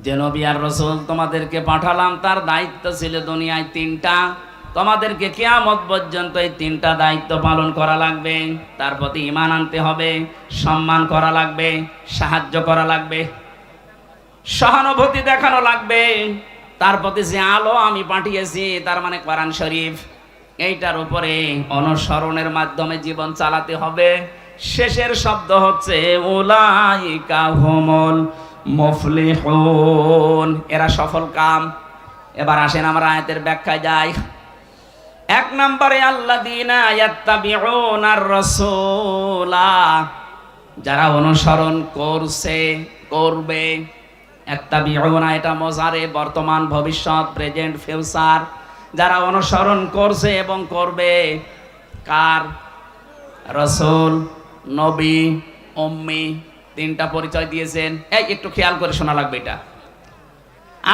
যে নবী আর রাসূল তোমাদেরকে পাঠালাম, তার দায়িত্ব ছিল দুনিয়ায় 3টা। তোমাদেরকে কিয়ামত পর্যন্ত এই 3টা দায়িত্ব পালন করা লাগবে। তার প্রতি ঈমান আনতে হবে, সম্মান করা লাগবে, সাহায্য করা লাগবে, সহানুভূতি দেখানো লাগবে। তার প্রতি যে আলো আমি পাঠিয়েছি তার মানে কোরআন শরীফ, এইটার উপরে অনুসরণের মাধ্যমে জীবন চালাতে হবে। শেষের শব্দ হচ্ছে উলাইকা হুমুল মুফলিহুন, এরা সফল কাম। এবার আসেন আমরা আয়াতের ব্যাখ্যায় যাই। 1 নম্বরে আল্লাযীনা ইয়াত্তাবিউনার রাসূলা, যারা অনুসরণ করছে করবে। ইয়াত্তাবিউনা এটা মুজারে, বর্তমান ভবিষ্যৎ, প্রেজেন্ট ফিউচার। যারা অনুসরণ করছে এবং করবে কার? রাসূল, নবী, উম্মি, 3টা পরিচয় দিয়েছেন। এই একটু খেয়াল করে শোনা লাগবে এটা।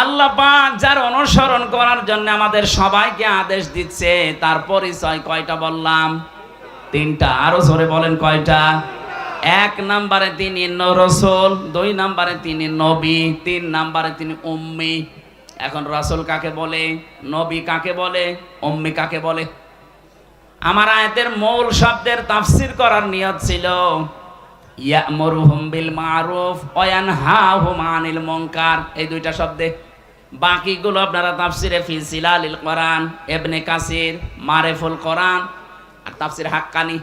আল্লাহ পাক যার অনুসরণ করার জন্য আমাদের সবাইকে আদেশ দিচ্ছে, তার পরিচয় কয়টা বললাম? 3টা। আরো জোরে বলেন কয়টা? 1 নম্বরে তিনি রাসূল, 2 নম্বরে তিনি নবী, 3 নম্বরে তিনি উম্মি। এখন রাসূল কাকে বলে, নবী কাকে বলে, উম্মি কাকে বলে? আমার আয়াতের মূল শব্দের তাফসীর করার নিয়ত ছিল ইয়ামুরুহুম বিল মারুফ ওয়া ইয়ানহাহুম আনিল মুনকার, এই 2টা শব্দে। বাকিগুলো আপনারা তাফসীরে ফি জিলালিল কোরআন, ইবনে কাসির, মারিফুল কোরআন আর তাফসীর হাক্কানি,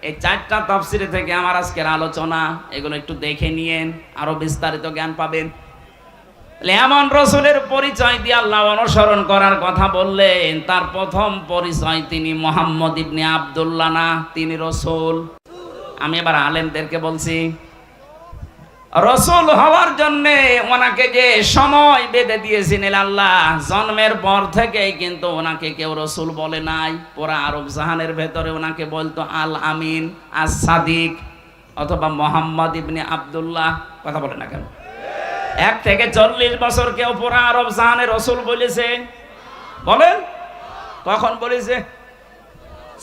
এই 4টা তাফসীরে থেকে আমার আজকের আলোচনা। এগুলো একটু দেখে নিয়েন, আরো বিস্তারিত জ্ঞান পাবেন। এমন রাসূলের পরিচয় দিয়ে আল্লাহ অনুসরণ করার কথা বললেন, তার প্রথম পরিচয় তিনি মুহাম্মদ ইবনে আব্দুল্লাহ না, তিনি রাসূল। আমি এবার আলেমদেরকে বলছি, রাসূল হওয়ার জন্য ওনাকে যে সময় বেঁধে দিয়েছিলেন আল্লাহ, জন্মের পর থেকেই কিন্তু ওনাকে কেউ রাসূল বলে নাই। পুরা আরব জাহানের ভেতরে ওনাকে বলতো আল আমিন, আস সাদিক অথবা মুহাম্মদ ইবনে আব্দুল্লাহ। কথা বলে না কেন? 1 থেকে 40 বছর কেউ পুরা আরব জাহানে রাসূল বলেছে? বলেন কখন বলেছে?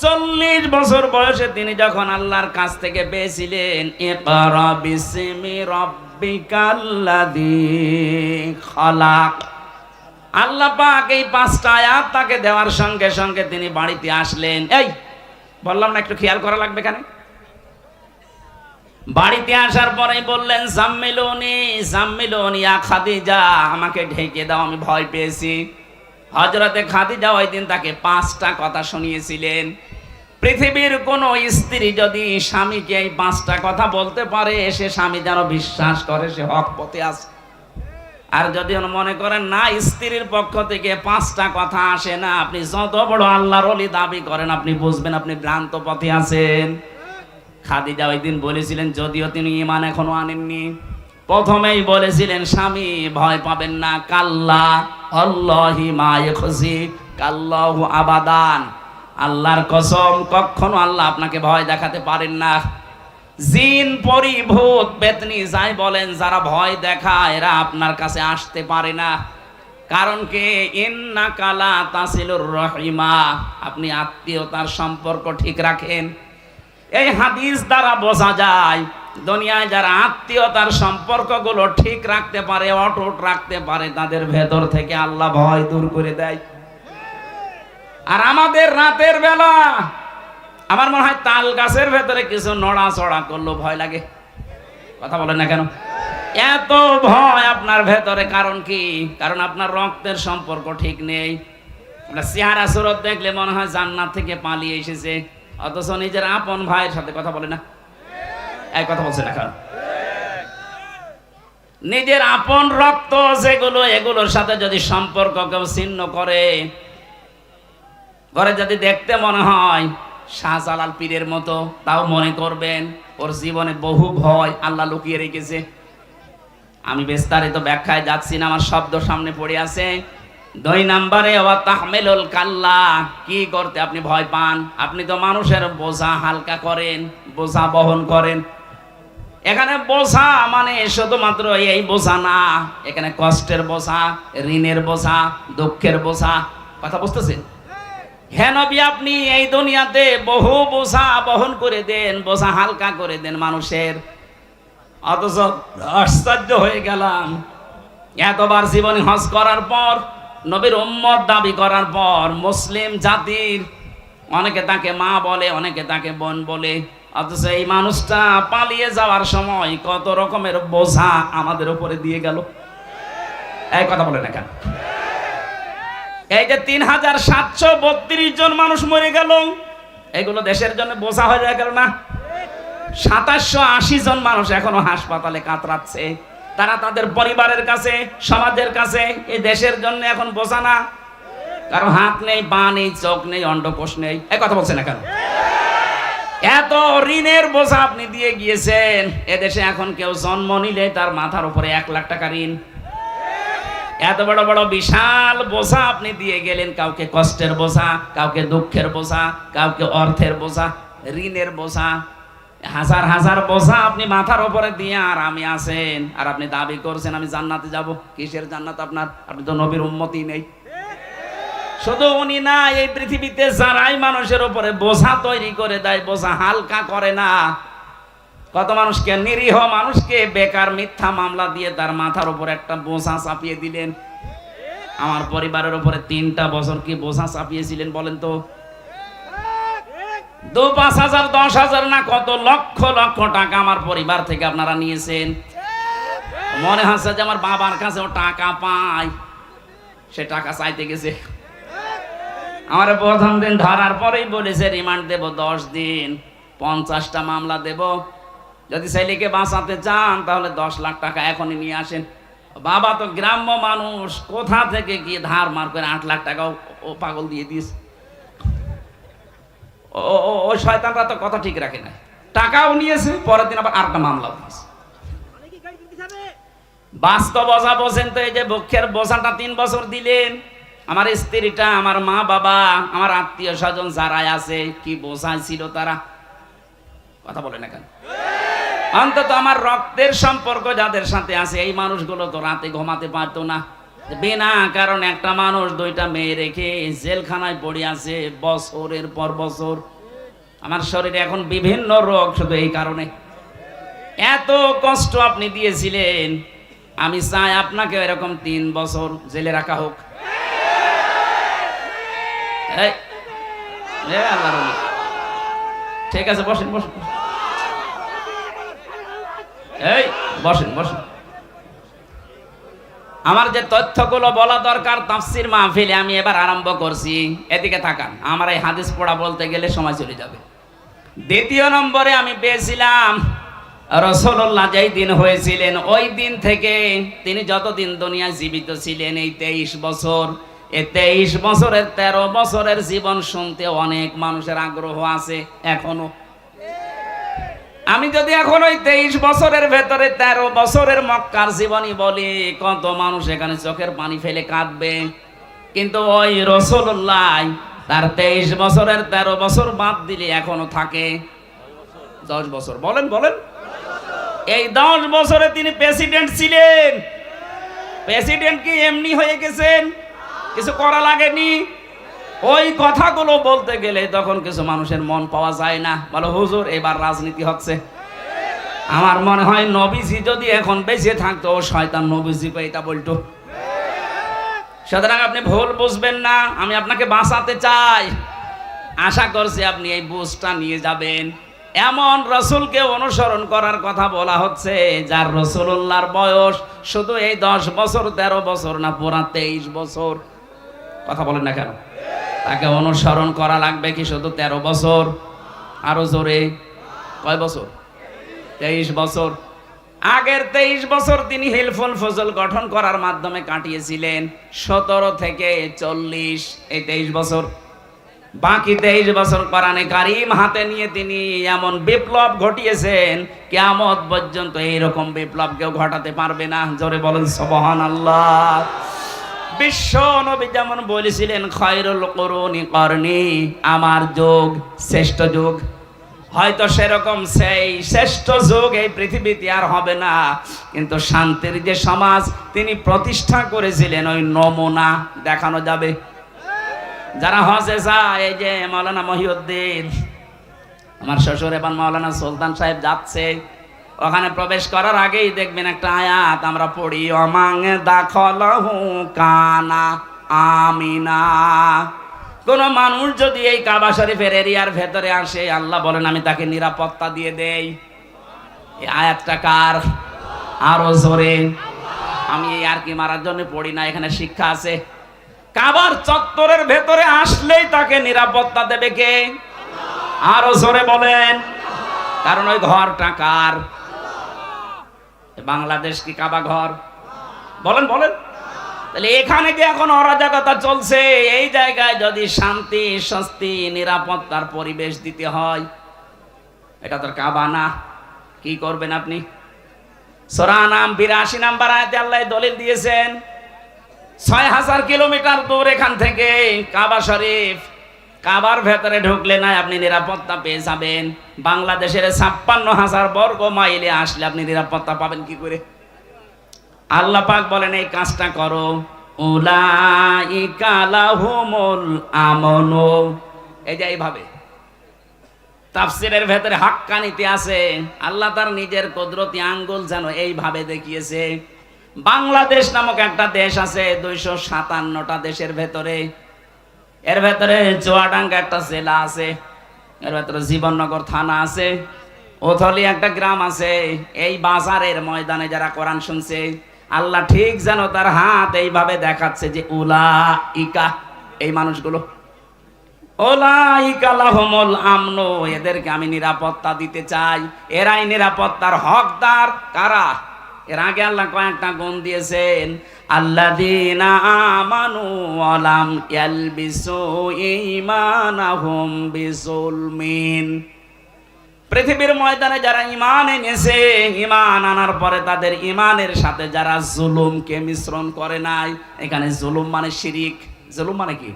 40 বছর বয়সে তিনি যখন আল্লাহর কাছ থেকে পেয়েছিলেন, ইকরা বিসমি রাব্বিকাল্লাযী খালাক, আল্লাহ পাক এই 5টা আয়াত তাকে দেওয়ার সঙ্গে সঙ্গে তিনি বাড়িতে আসলেন। এই বললাম না একটু খেয়াল করা লাগবে কেন? বাড়িতে আসার পরেই বললেন জাম্মিলুনি জাম্মিলুনি ইয়া খাদিজা, আমাকে ঢেকে দাও, আমি ভয় পেয়েছি। হযরতে খাদিজা ওই দিন তাকে 5টা কথা শুনিয়েছিলেন। পৃথিবীর কোন স্ত্রী যদি স্বামীকে এই 5টা কথা বলতে পারে, সে স্বামী যেন বিশ্বাস করে সে হক পথে আছে। আর যদি মনে করেন না স্ত্রীর পক্ষ থেকে 5টা কথা আসে না, আপনি যত বড় আল্লাহর ওলি দাবি করেন, আপনি বুঝবেন আপনি ভ্রান্ত পথে আছেন। খাদিজা ওই দিন বলেছিলেন, যদিও তিনি ঈমান এখনো আনেননি, প্রথমেই বলেছিলেন স্বামী ভয় পাবেন না, কাল্লা আল্লাহি মা ইয়াখজি কাল্লাহু আবাদান, আল্লাহর কসম কখনো আল্লাহ আপনাকে ভয় দেখাতে পারেন না। জিন পরি ভূত পেতনি যাই বলেন, যারা ভয় দেখায় এরা আপনার কাছে আসতে পারে না। কারণ কে, ইন্নাকা লা তাসিলুর রহিমা, আপনি আত্মীয়তার সম্পর্ক ঠিক রাখেন। এই হাদিস দ্বারা বোঝা যায় দুনিয়ায় যারা আত্মীয়তার সম্পর্কগুলো ঠিক রাখতে পারে, অটুট রাখতে পারে, তাদের ভেতর থেকে আল্লাহ ভয় দূর করে দেয়। আর আমাদের রাতের বেলা আমার মনে হয় তাল গাছের ভেতরে কিছু নড়াচড়া করলো ভয় লাগে। কথা বলেন না কেন? এত ভয় আপনার ভেতরে, কারণ কি? কারণ আপনার রক্তের সম্পর্ক ঠিক নেই। আপনার চেহারা সুরত দেখলে মনে হয় জান্নাত থেকে পালিয়ে এসেছে, অথচ নিজের আপন ভাইয়ের সাথে কথা বলে না। এই কথা বলছে না কেন? নিজের আপন রক্ত যেগুলো, এগুলোর সাথে যদি সম্পর্ক কেউ ছিন্ন করে, ঘরে যদি দেখতে মনে হয় শাহজালাল পীরের মতো, তাও মনে করবেন ওর জীবনে বহু ভয় আল্লাহ লুকিয়ে রেখেছে। আমি বিস্তারিত ব্যাখ্যায় যাচ্ছি না, আমার শব্দ সামনে পড়ে আছে। 2 নম্বরে ওয়া তাহমিলুল কাল্লা, কি করতে আপনি ভয় পান? আপনি তো মানুষের বোঝা হালকা করেন, বোঝা বহন করেন। এখানে বোঝা মানে শুধুমাত্র এই বোঝা না, এখানে কষ্টের বোঝা, ঋণের বোঝা, দুঃখের বোঝা। কথা বুঝতেছেন? হ্যাঁ নবী, আপনি এই দুনিয়াতে বহু বোঝা বহন করে দেন, বোঝা হালকা করে দেন মানুষের। অথচ আশ্চর্য হয়ে গেলাম, এতবার জীবনে হজ করার পর, নবীর উম্মত দাবি করার পর, মুসলিম জাতির অনেকে তাকে মা বলে, অনেকে তাকে বোন বলে, অথচ এই মানুষটা পালিয়ে যাওয়ার সময় কত রকমের বোঝা আমাদের উপরে দিয়ে গেল। এই কথা বলে না কেন? এই যে 3732 জন মানুষ মরে গেল, এগুলো দেশের জন্য বোঝা হয়ে গেল না? 2780 জন মানুষ এখনো হাসপাতালে কাতরাচ্ছে, তারা তাদের পরিবারের কাছে, সমাজের কাছে এই দেশের জন্য এখন বোঝা না? কারো হাত নেই, পা নেই, চোখ নেই, অন্ডকোষ নেই। এই কথা বলছে না কেন? এত ঋণের বোঝা আপনি দিয়ে গিয়েছেন। এদেশে এখন কেউ জন্ম নিলে তার মাথার উপরে 1 লাখ টাকা ঋণ। এত বড় বড় বিশাল বোঝা আপনি দিয়ে গেলেন, কাউকে কষ্টের বোঝা, কাউকে দুঃখের বোঝা, কাউকে অর্থের বোঝা, ঋণের বোঝা, হাজার হাজার বোঝা আপনি মাথার উপরে দিয়ে আরামে আছেন। আর আপনি দাবি করছেন আমি জান্নাতে যাব। কিসের জান্নাত আপনার? আপনি তো নবীর উম্মতই নেই। শুধু উনি না, এই পৃথিবীতে যারাই মানুষের উপরে বোঝা তৈরি করে দেয়, বোঝা হালকা করে না, কত মানুষকে, নিরীহ মানুষকে বেকার মিথ্যা মামলা দিয়ে তার মাথার উপর একটা বোঝা চাপিয়ে দিলেন। আমার পরিবারের উপরে 3টা বছর কি বোঝা চাপিয়েছিলেন বলেন তো? 2-5 হাজার, 10,000 না, কত লক্ষ লক্ষ টাকা আমার পরিবার থেকে আপনারা নিয়েছেন। মনে হচ্ছে যে আমার বাবার কাছেও টাকা পায়, সে টাকা চাইতে গেছে। আমার প্রথম দিন ধরার পরেই বলেছে রিমান্ড দেব 10 দিন, 50টা মামলা দেব, যদি ছেলেকে বাঁচাতে চান তাহলে 10 লাখ টাকা এখনই নিয়ে আসেন। বাবা তো গ্রাম্য মানুষ, কোথা থেকে গিয়ে ধার মার করে 8 লাখ টাকা ও পাগল দিয়ে দিয়েছে। ওই শয়তানরা তো কথা ঠিক রাখে না, টাকাও নিয়েছে, পরের দিন আবার 8টা মামলা দিয়েছে। বাস্তব বোঝা বোঝেন তো? এই যে বক্ষের বোঝাটা 3 বছর দিলেন, আমার স্ত্রীটা, আমার মা বাবা, আমার আত্মীয় স্বজন যারা আছে, কি বোঝা ছিল তারা? কথা বলে না কেন? অন্তত আমার রক্তের সম্পর্ক যাদের সাথে আছে, এই মানুষগুলো তো রাতে ঘুমাতে পারতো না। বিনা কারণ একটা মানুষ 2টা মেয়ে রেখে জেলখানায় পড়ে আছে বছরের পর বছর। আমার শরীরে এখন বিভিন্ন রোগ শুধু এই কারণে। এত কষ্ট আপনি দিয়েছিলেন, আমি চাই আপনাকে এরকম 3 বছর জেলে রাখা হোক। ঠিক আছে, বসেন বসেন, এই বসেন বসেন। আমার যে তথ্যগুলো বলা দরকার তাফসীর মাহফিলে আমি এবার আরম্ভ করছি, এদিকে তাকান। আমার এই হাদিস পড়া বলতে গেলে সময় চলে যাবে। দ্বিতীয় নম্বরে আমি পেয়েছিলাম রাসূলুল্লাহ যেই দিন হয়েছিলেন ওই দিন থেকে তিনি যতদিন দুনিয়ায় জীবিত ছিলেন, এই 23 বছর, এই 23 বছরের 13 বছরের জীবন শুনতে অনেক মানুষের আগ্রহ আছে এখনো। আমি যদি এখন ওই 23 বছরের ভেতরে 13 বছরের মক্কার জীবনী বলি, কত মানুষ এখানে চোখের পানি ফেলে কাঁদবে। কিন্তু ওই রাসূলুল্লাহ তার 23 বছরের 13 বছর বাদ দিলে এখনো থাকে 10 বছর। বলেন বলেন, এই 10 বছরে তিনি প্রেসিডেন্ট ছিলেন। প্রেসিডেন্ট কি এমনি হয়ে গেছেন? কিছু করা লাগেনি। ওই কথাগুলো বলতে গেলে তখন কিছু মানুষের মন পাওয়া যায় না, বলো হুজুর এবার রাজনীতি হচ্ছে। আমার মনে হয় নবীজি যদি এখন বেঁচে থাকতো, শয়তান নবীজিকে এটা বলতো। সুতরাং আপনি ভুল বুঝবেন না, আমি আপনাকে বাঁচাতে চাই। আশা করছি আপনি এই বুঝটা নিয়ে যাবেন। এমন রাসূলকে অনুসরণ করার কথা বলা হচ্ছে যার রাসূলুল্লাহর বয়স শুধু এই 10 বছর 13 বছর না, পুরা 23 বছর। কথা বলেন না কেন? তাকে অনুসরণ করা লাগবে কি শুধু 13 বছর? আরো জোরে, কয় বছর? 23 বছর। আগের 23 বছর তিনি হিলফুল ফজল গঠন করার মাধ্যমে কাটিয়েছিলেন। 17 থেকে 40 এই 23 বছর। বাকি 23 বছর কোরআনে কারীম হাতে নিয়ে তিনি এমন বিপ্লব ঘটিয়েছেন, কিয়ামত পর্যন্ত এইরকম বিপ্লব কেউ ঘটাতে পারবে না। জোরে বলেন সুবহানাল্লাহ। বিশ্ব নবী যেমন বলেছিলেন, খায়রুল কুরুনি করনি, আমার যুগ শ্রেষ্ঠ যুগ। হয়তো সেরকম সেই শ্রেষ্ঠ যুগ এই পৃথিবীতে আর হবে না, কিন্তু শান্তির যে সমাজ তিনি প্রতিষ্ঠা করেছিলেন ওই নমুনা দেখানো যাবে। যারা হজে যায়, এই যে মাওলানা মহিউদ্দিন, আমার শ্বশুর এবং মাওলানা সুলতান সাহেব যাচ্ছে, ওখানে প্রবেশ করার আগেই দেখবেন একটা আয়াত আমরা পড়ি, অমাং দাখলাহু কানা আমিনা। কোন মানুষ যদি এই কাবা শরীফের এরিয়ার ভেতরে আসে, আল্লাহ বলেন আমি তাকে নিরাপত্তা দিয়ে দেই। এই আয়াতটা কার? আরো জোরে। আমি এই আর কি মারার জন্য পড়ি না, এখানে শিক্ষা আছে। কাবার চত্বরের ভেতরে আসলেই তাকে নিরাপত্তা দেবে কে? আরো জোরে বলেন। কারণ ওই ঘরটা কার? বাংলাদেশ কি কাবা ঘর? বলেন বলেন। তাহলে এখানে যে এখন অরাজকতা চলছে, এই জায়গায় যদি শান্তি স্বস্তি নিরাপত্তার পরিবেশ দিতে হয়, এটা তো কাবা না। কি করবেন আপনি? সূরা নাম 82 নম্বর আয়াতে আল্লাহ দলিল দিয়েছেন, 6000 কিলোমিটার দূর এখান থেকে কাবা শরীফ। কাবার ভেতরে ঢুকলে না আপনি নিরাপত্তা পেয়ে যাবেন, বাংলাদেশের 56,000 বর্গ মাইলে আসলে আপনি নিরাপত্তা পাবেন কি করে? আল্লাহ পাক বলেন এই কাজটা করো, উলাইকা লাহুমুল আমনু। এই যে এইভাবে তাফসীরের ভেতরে হাক্কানিতে আছে, আল্লাহ তার নিজের কুদরতি আঙ্গুল যেন এইভাবে দেখিয়েছে। বাংলাদেশ নামক একটা দেশ আছে 257টা দেশের ভেতরে। এর ভেতরে চুয়াডাঙ্গা একটা জেলা আছে, এর ভেতরে জীবননগর থানা আছে, ওথলি একটা গ্রাম আছে। এই বাজারের ময়দানে যারা কোরআন শুনছে, আল্লাহ ঠিক যেন তার হাত এইভাবে দেখাচ্ছে যে উলাইকা, এই মানুষগুলো, উলাইকা লাহুমুল আমনু, এদেরকে আমি নিরাপত্তা দিতে চাই। এরাই নিরাপত্তার হকদার। কারা? এর আগে আল্লাহ কয়েকটা গুণ দিয়েছেন, আল্লাযীনা আমানু ওয়া লাম ইয়ালবিসু ঈমানাহুম বিযুলমিন। পৃথিবীর ময়দানে যারা ঈমান এনেছে, ঈমান আনার পরে তাদের ঈমানের সাথে যারা জুলুমকে মিশ্রণ করে নাই। এখানে জুলুম মানে শিরিক। জুলুম মানে কি?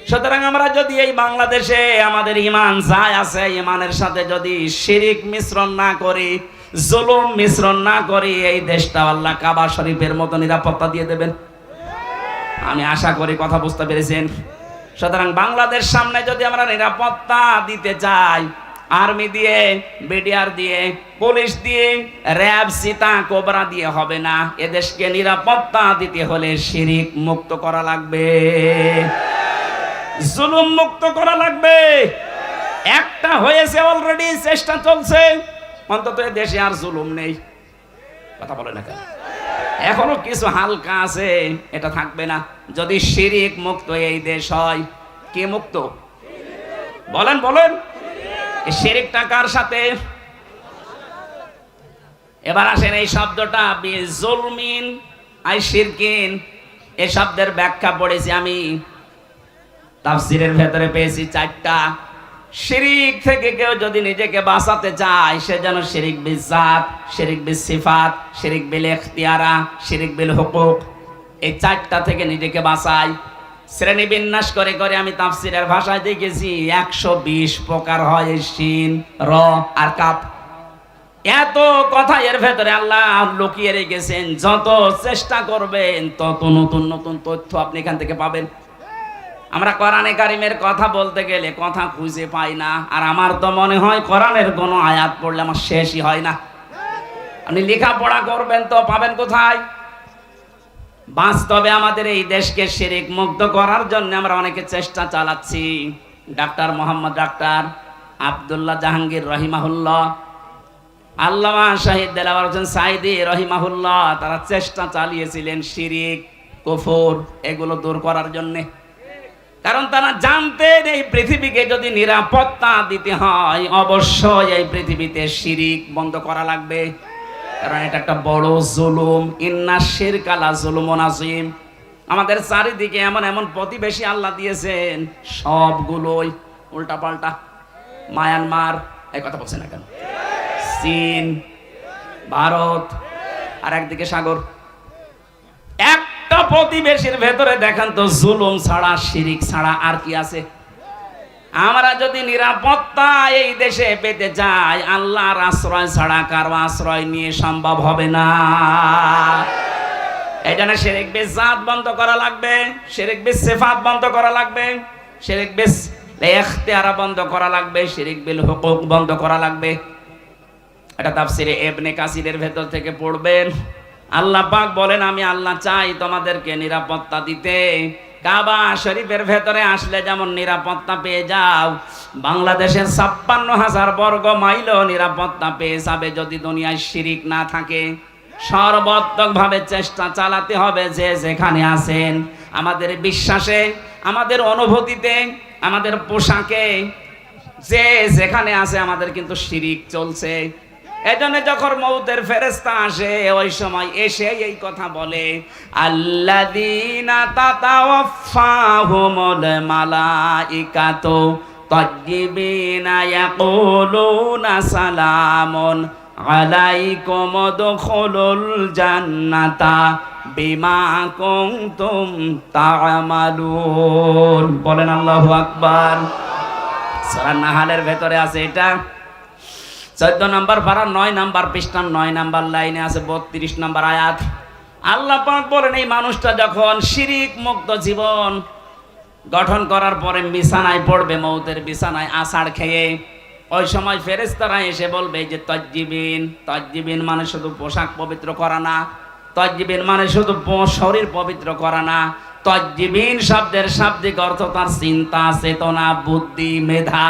সুতরাং আমরা যদি এই বাংলাদেশে আমাদের ঈমান যায় আছে, ঈমানের সাথে যদি শিরিক মিশ্রণ না করি, জুলুম মিশ্রণ না করি, এই দেশটা আল্লাহ কাবা শরীফের মতো নিরাপত্তা দিয়ে দেবেন। আমি আশা করি কথা বুঝতে পেরেছেন। সুতরাং বাংলাদেশ সামনে যদি আমরা নিরাপত্তা দিতে চাই, আর্মি দিয়ে, বিডিআর দিয়ে, পুলিশ দিয়ে, র্যাব, সীতা, কোবরা দিয়ে হবে না। এদেশকে নিরাপত্তা দিতে হলে শিরিক মুক্ত করা লাগবে, জুলুম মুক্ত করা লাগবে। একটা হয়েছে অলরেডি, চেষ্টা চলছে, অন্তত দেশে আর জুলুম নেই। কথা বলে না কেন? এখনো কিছু হালকা আছে, এটা থাকবে না। যদি শিরিক মুক্ত এই দেশ হয়, কে মুক্ত বলেন বলেন? এই শিরিকটা কার সাথে? এবার আসেন এই শব্দটা বিজুলমিন আই শিরকিন, এই শব্দের ব্যাখ্যা পড়েছি আমি তাফসীরের ভেতরে, পেয়েছি 4টা। শিরিক থেকে কেউ যদি নিজেকে বাঁচাতে চায়, সে যেন শিরিক বিল জাত, শিরিক বিল সিফাত, শিরিক বিল ইখতিয়ারা, শিরিক বিল হুকুক, এই 4টা থেকে নিজেকে বাঁচায়। শ্রেণী বিন্যাস করে করে আমি তাফসীরের ভাষায় দেখেছি 120 প্রকার হয় এই শিন, র আর কাফ। এত কথা এর ভেতরে আল্লাহ লুকিয়ে রেখেছেন, যত চেষ্টা করবেন তত নতুন নতুন তথ্য আপনি এখান থেকে পাবেন। আমরা কোরআনে কারিমের কথা বলতে গেলে কথা খুঁজে পাই না, আর আমার তো মনে হয় কোরআনের কোনো আয়াত পড়লে আমার শেষই হয় না। আপনি লেখাপড়া করবেন তো পাবেন কোথায়? বাস্তবে আমাদের এই দেশকে শিরিক মুক্ত করার জন্য আমরা অনেকে চেষ্টা চালাচ্ছি। ডাক্তার মোহাম্মদ ডাক্তার আব্দুল্লাহ জাহাঙ্গীর রহিমাহুল্লাহ, আল্লামা শাহিদ দেলাওয়ার হোসেন সাইদি রহিমাহুল্লাহ, তারা চেষ্টা চালিয়েছিলেন শিরিক কুফর এগুলো দূর করার জন্য। কারণ তারা জানতেন এই পৃথিবীকে যদি নিরাপত্তা দিতে হয়, অবশ্যই এই পৃথিবীতে শিরিক বন্ধ করা লাগবে। কারণ এটা একটা বড় জুলুম, ইন্না শিরকা লা যুলুমুন আযীম। আমাদের চারিদিকে এমন এমন প্রতিবেশী আল্লাহ দিয়েছেন, সবগুলোই উল্টাপাল্টা। মায়ানমার, এই কথা বলছে না কেন? চীন, ভারত, আর একদিকে সাগর। একটা প্রতিবেশীর ভেতরে দেখেন তো জুলুম ছাড়া, শিরিক ছাড়া আর কি আছে? আমরা যদি নিরাপত্তা এই দেশে পেতে চাই, আল্লাহর আশ্রয় ছাড়া কারো আশ্রয় নিয়ে সম্ভব হবে না। এই জন্য শিরিক বিল জাত বন্ধ করা লাগবে, শিরিক বিল সিফাত বন্ধ করা লাগবে, শিরিক বিল ইখতিয়ারা বন্ধ করা লাগবে, শিরিক বিল হুকুক বন্ধ করা লাগবে। এটা তাফসীরে ইবনে কাসিরের ভেতর থেকে পড়বেন। আল্লাহ পাক বলেন, আমি আল্লাহ চাই তোমাদেরকে নিরাপত্তা দিতে। কাবা শরীফের ভেতরে আসলে যেমন নিরাপত্তা পেয়ে যাও, বাংলাদেশের 56,000 বর্গ মাইলও নিরাপত্তা পেয়ে যাবে যদি দুনিয়ায় শিরিক না থাকে। সর্বাত্মকভাবে চেষ্টা চালাতে হবে যে যেখানে আছেন, আমাদের বিশ্বাসে, আমাদের অনুভূতিতে, আমাদের পোশাকে, যে যেখানে আছে আমাদের কিন্তু শিরিক চলছে। এজন্য যখন মউতের ফেরেশতা আসে, ওই সময় এসে এই কথা বলে, আল্লাযীনা তাতাওয়াফাহুমুল মালাইকাতু তাইয়্যিবিনা ইয়াকুলুনা সালামুন আলাইকুম উদখুলুল জান্নাতা বিমা কুনতুম তা'মালুন। বলেন আল্লাহু আকবার। সূরা নাহলের ভেতরে আছে এটা, 14 নম্বর পারা 9 নম্বর পৃষ্ঠা 9 নম্বর লাইনে আছে 32 নম্বর আয়াত। আল্লাহ পাক বলেন, এই মানুষটা যখন শিরিক মুক্ত জীবন গঠন করার পরে বিছানায় পড়বে, মউতের বিছানায় আছাড় খেয়ে, ওই সময় ফেরেশতারা এসে বলবে যে তাইয়্যিবিন। তাইয়্যিবিন মানে শুধু পোশাক পবিত্র করা না, তাইয়্যিবিন মানে শুধু শরীর পবিত্র করা না। তাইয়্যিবিন শব্দের শাব্দিক অর্থ তার চিন্তা, চেতনা, বুদ্ধি, মেধা,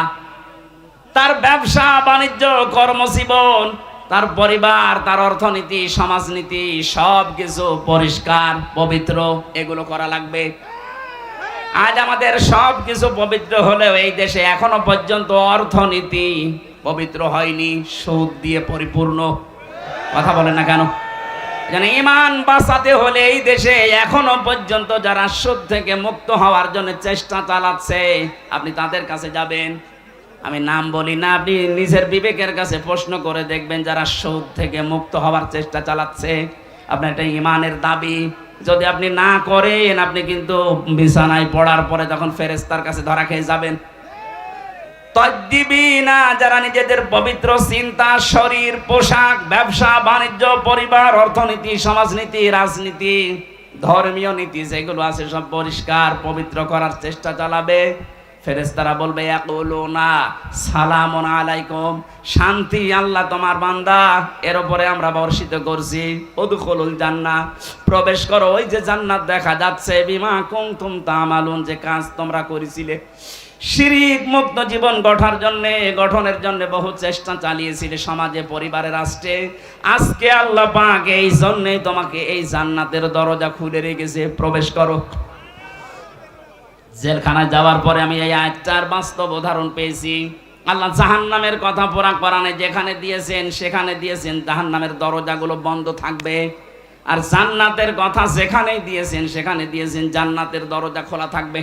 তার ব্যবসা বাণিজ্য, কর্মজীবন, তার পরিবার, তার অর্থনীতি, সমাজনীতি, সব কিছু পরিষ্কার পবিত্র, এগুলো করা লাগবে। আজ আমাদের সব কিছু পবিত্র হলেও এই দেশে এখনো পর্যন্ত অর্থনীতি পবিত্র হয়নি, সুদ দিয়ে পরিপূর্ণ। কথা বলেন না কেন? যেন ঈমান বাঁচাতে হলে এই দেশে এখনো পর্যন্ত যারা সুদ থেকে মুক্ত হওয়ার জন্য চেষ্টা চালাচ্ছে, আপনি তাদের কাছে যাবেন, আমি নাম বলি না, আপনি নিজের বিবেকের কাছে প্রশ্ন করে দেখবেন, যারা সুদ থেকে মুক্ত হওয়ার চেষ্টা চালাচ্ছে, আপনার এটা ঈমানের দাবি। যদি আপনি না করেন, আপনি কিন্তু বিছানায় পড়ার পরে তখন ফেরেশতার কাছে ধরা খেয়ে যাবেন। তাইয়্যিবিনা, যারা নিজেদের পবিত্র চিন্তা, শরীর, পোশাক, ব্যবসা বাণিজ্য, পরিবার, অর্থনীতি, সমাজনীতি, রাজনীতি, ধর্মীয় নীতি যেগুলো আছে সব পরিষ্কার পবিত্র করার চেষ্টা চালাবে। ফেরেশতারা বলবে, ইয়াকুলুনা সালামুন আলাইকুম, শান্তি আল্লাহ তোমার বান্দা এর উপরে আমরা বর্ষিত করছি। উদখুলুল জান্নাহ, প্রবেশ করো ওই যে জান্নাত দেখা যাচ্ছে। বিমা কুনতুম তা'মালুন, যে কাজ তোমরা করেছিলে শিরিক মুক্ত জীবন গঠনের জন্য বহু চেষ্টা চালিয়েছিলে সমাজে, পরিবারে, রাষ্ট্রে। আজকে আল্লাহ পাক এই জন্যই তোমাকে এই জান্নাতের দরজা খুলে রেখেছে, প্রবেশ করো। জেলখানায় যাওয়ার পরে আমি এই আয়াতটার বাস্তব উদাহরণ পেয়েছি। আল্লাহ জাহান্নামের কথা পুরা কোরআনে যেখানে দিয়েছেন সেখানে দিয়েছেন জাহান্নামের দরজাগুলো বন্ধ থাকবে, আর জান্নাতের কথা যেখানেই দিয়েছেন সেখানে দিয়েছেন জান্নাতের দরজা খোলা থাকবে।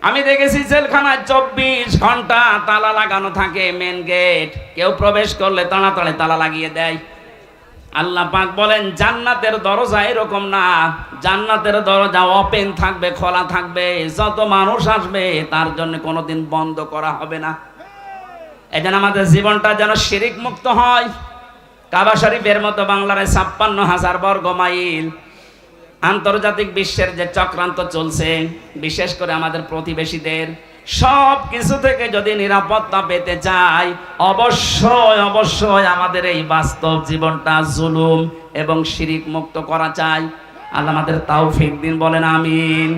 আমি দেখেছি জেলখানায় 24 ঘন্টা তালা লাগানো থাকে, মেন গেট। কেউ প্রবেশ করলে তাড়াতাড়ি তালা লাগিয়ে দেয়। আল্লাহ পাক বলেন জান্নাতের দরজা এরকম না, জান্নাতের দরজা ওপেন থাকবে, খোলা থাকবে। যত মানুষ আসবে তার জন্য কোনোদিন বন্ধ করা হবে না। এজন্য আমাদের জীবনটা যেন শিরিক মুক্ত হয়। কাবা শরীফের মতো বাংলার 56,000 বর্গ মাইল আন্তর্জাতিক বিশ্বের যে চক্রান্ত চলছে, বিশেষ করে আমাদের প্রতিবেশীদের, সব কিছু থেকে যদি নিরাপত্তা পেতে চাই, অবশ্যই আমাদের এই বাস্তব জীবনটা জুলুম এবং শিরিক মুক্ত করা চাই। আল্লাহ আমাদের তৌফিক দিন, বলেন আমিন।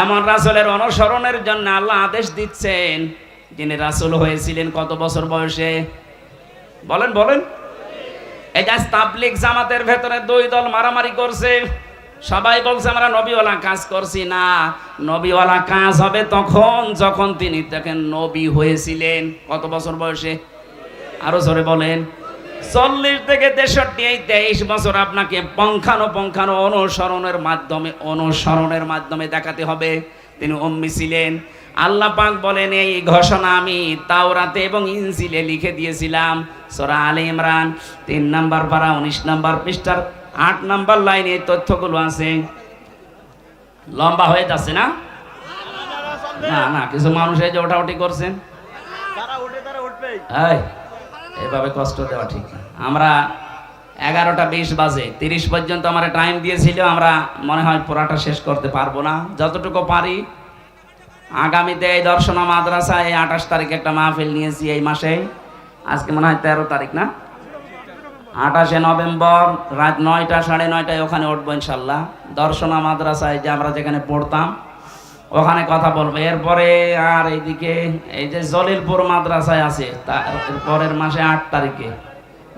এমন রাসূলের অনুসরণের জন্য আল্লাহ আদেশ দিচ্ছেন, যিনি রাসূল হয়েছিলেন কত বছর বয়সে? বলেন। এই যে তাবলীগ জামাতের ভেতরে দুই দল মারামারি করছে, সবাই বলছে আমরা নবীওয়ালা কাজ করছি না। নবীওয়ালা কাজ হবে তখন যখন তিনি দেখেন নবী হয়েছিলেন। কত বছর বয়সে? আরো জোরে বলেন। 40 থেকে 63, এই 23 বছর আপনাকে পঙ্খানো অনুসরণের মাধ্যমে দেখাতে হবে তিনি উম্মি ছিলেন। আল্লাহ পাক বলেন এই ঘোষণা আমি তাওরাতে এবং ইনজিলে লিখে দিয়েছিলাম। সূরা আলে ইমরান 3 নম্বর পারা 19 নম্বর পৃষ্ঠার 8 নম্বর লাইনে এই তথ্যগুলো আছে। লম্বা হয়ে যাচ্ছে না? না, কিছু মানুষ এই যে ওঠাউঠি করছেন, এইভাবে কষ্ট দেওয়া ঠিক না। আমরা 11টা 20 বাজে 30 পর্যন্ত আমার টাইম দিয়েছিল, আমরা মনে হয় পুরাটা শেষ করতে পারবো না, যতটুকু পারি। আগামীতে এই দর্শনা মাদ্রাসায় 28 তারিখে একটা মাহফিল নিয়েছি এই মাসে, আজকে মনে হয় 13 তারিখ না, 28শে নভেম্বর রাত 9টা 9:30টায় ওখানে উঠবো ইনশাল্লাহ। দর্শনা মাদ্রাসায় যে আমরা যেখানে পড়তাম ওখানে কথা বলবো। এরপরে আর এইদিকে এই যে জলিলপুর মাদ্রাসায় আছে, তার পরের মাসে 8 তারিখে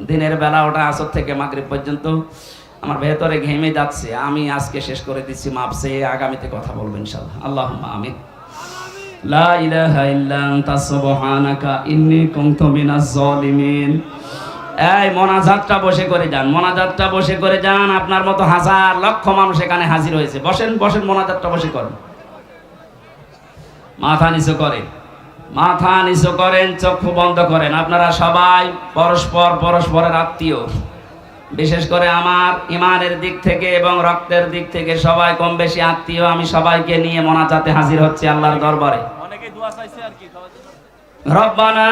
দিনের বেলা, ওটা আসর থেকে মাগরিব পর্যন্ত। আমার ভেতরে ঘেমে যাচ্ছে, আমি আজকে শেষ করে দিচ্ছি, মাপসে আগামীতে কথা বলবো ইনশাল্লাহ। আল্লাহুম্মা আমিন। লা ইলাহা ইল্লা আনতা সুবহানাকা ইন্নী কুনতু মিনাজ জালিমিন। এই মোনাজাতটা বসে করে যান। আপনার মতো হাজার লক্ষ মানুষ এখানে হাজির হয়েছে। বসেন, মোনাজাতটা বসে করেন। মাথা নিচু করেন, চক্ষু বন্ধ করেন। আপনারা সবাই পরস্পরের আত্মীয়। বিশেষ করে আমার ইমানের দিক থেকে এবং রক্তের দিক থেকে সবাই কম বেশি আত্মীয়। আমি সবাইকে নিয়ে মোনাজাতে হাজির হচ্ছি আল্লাহর দরবারে। রব্বানা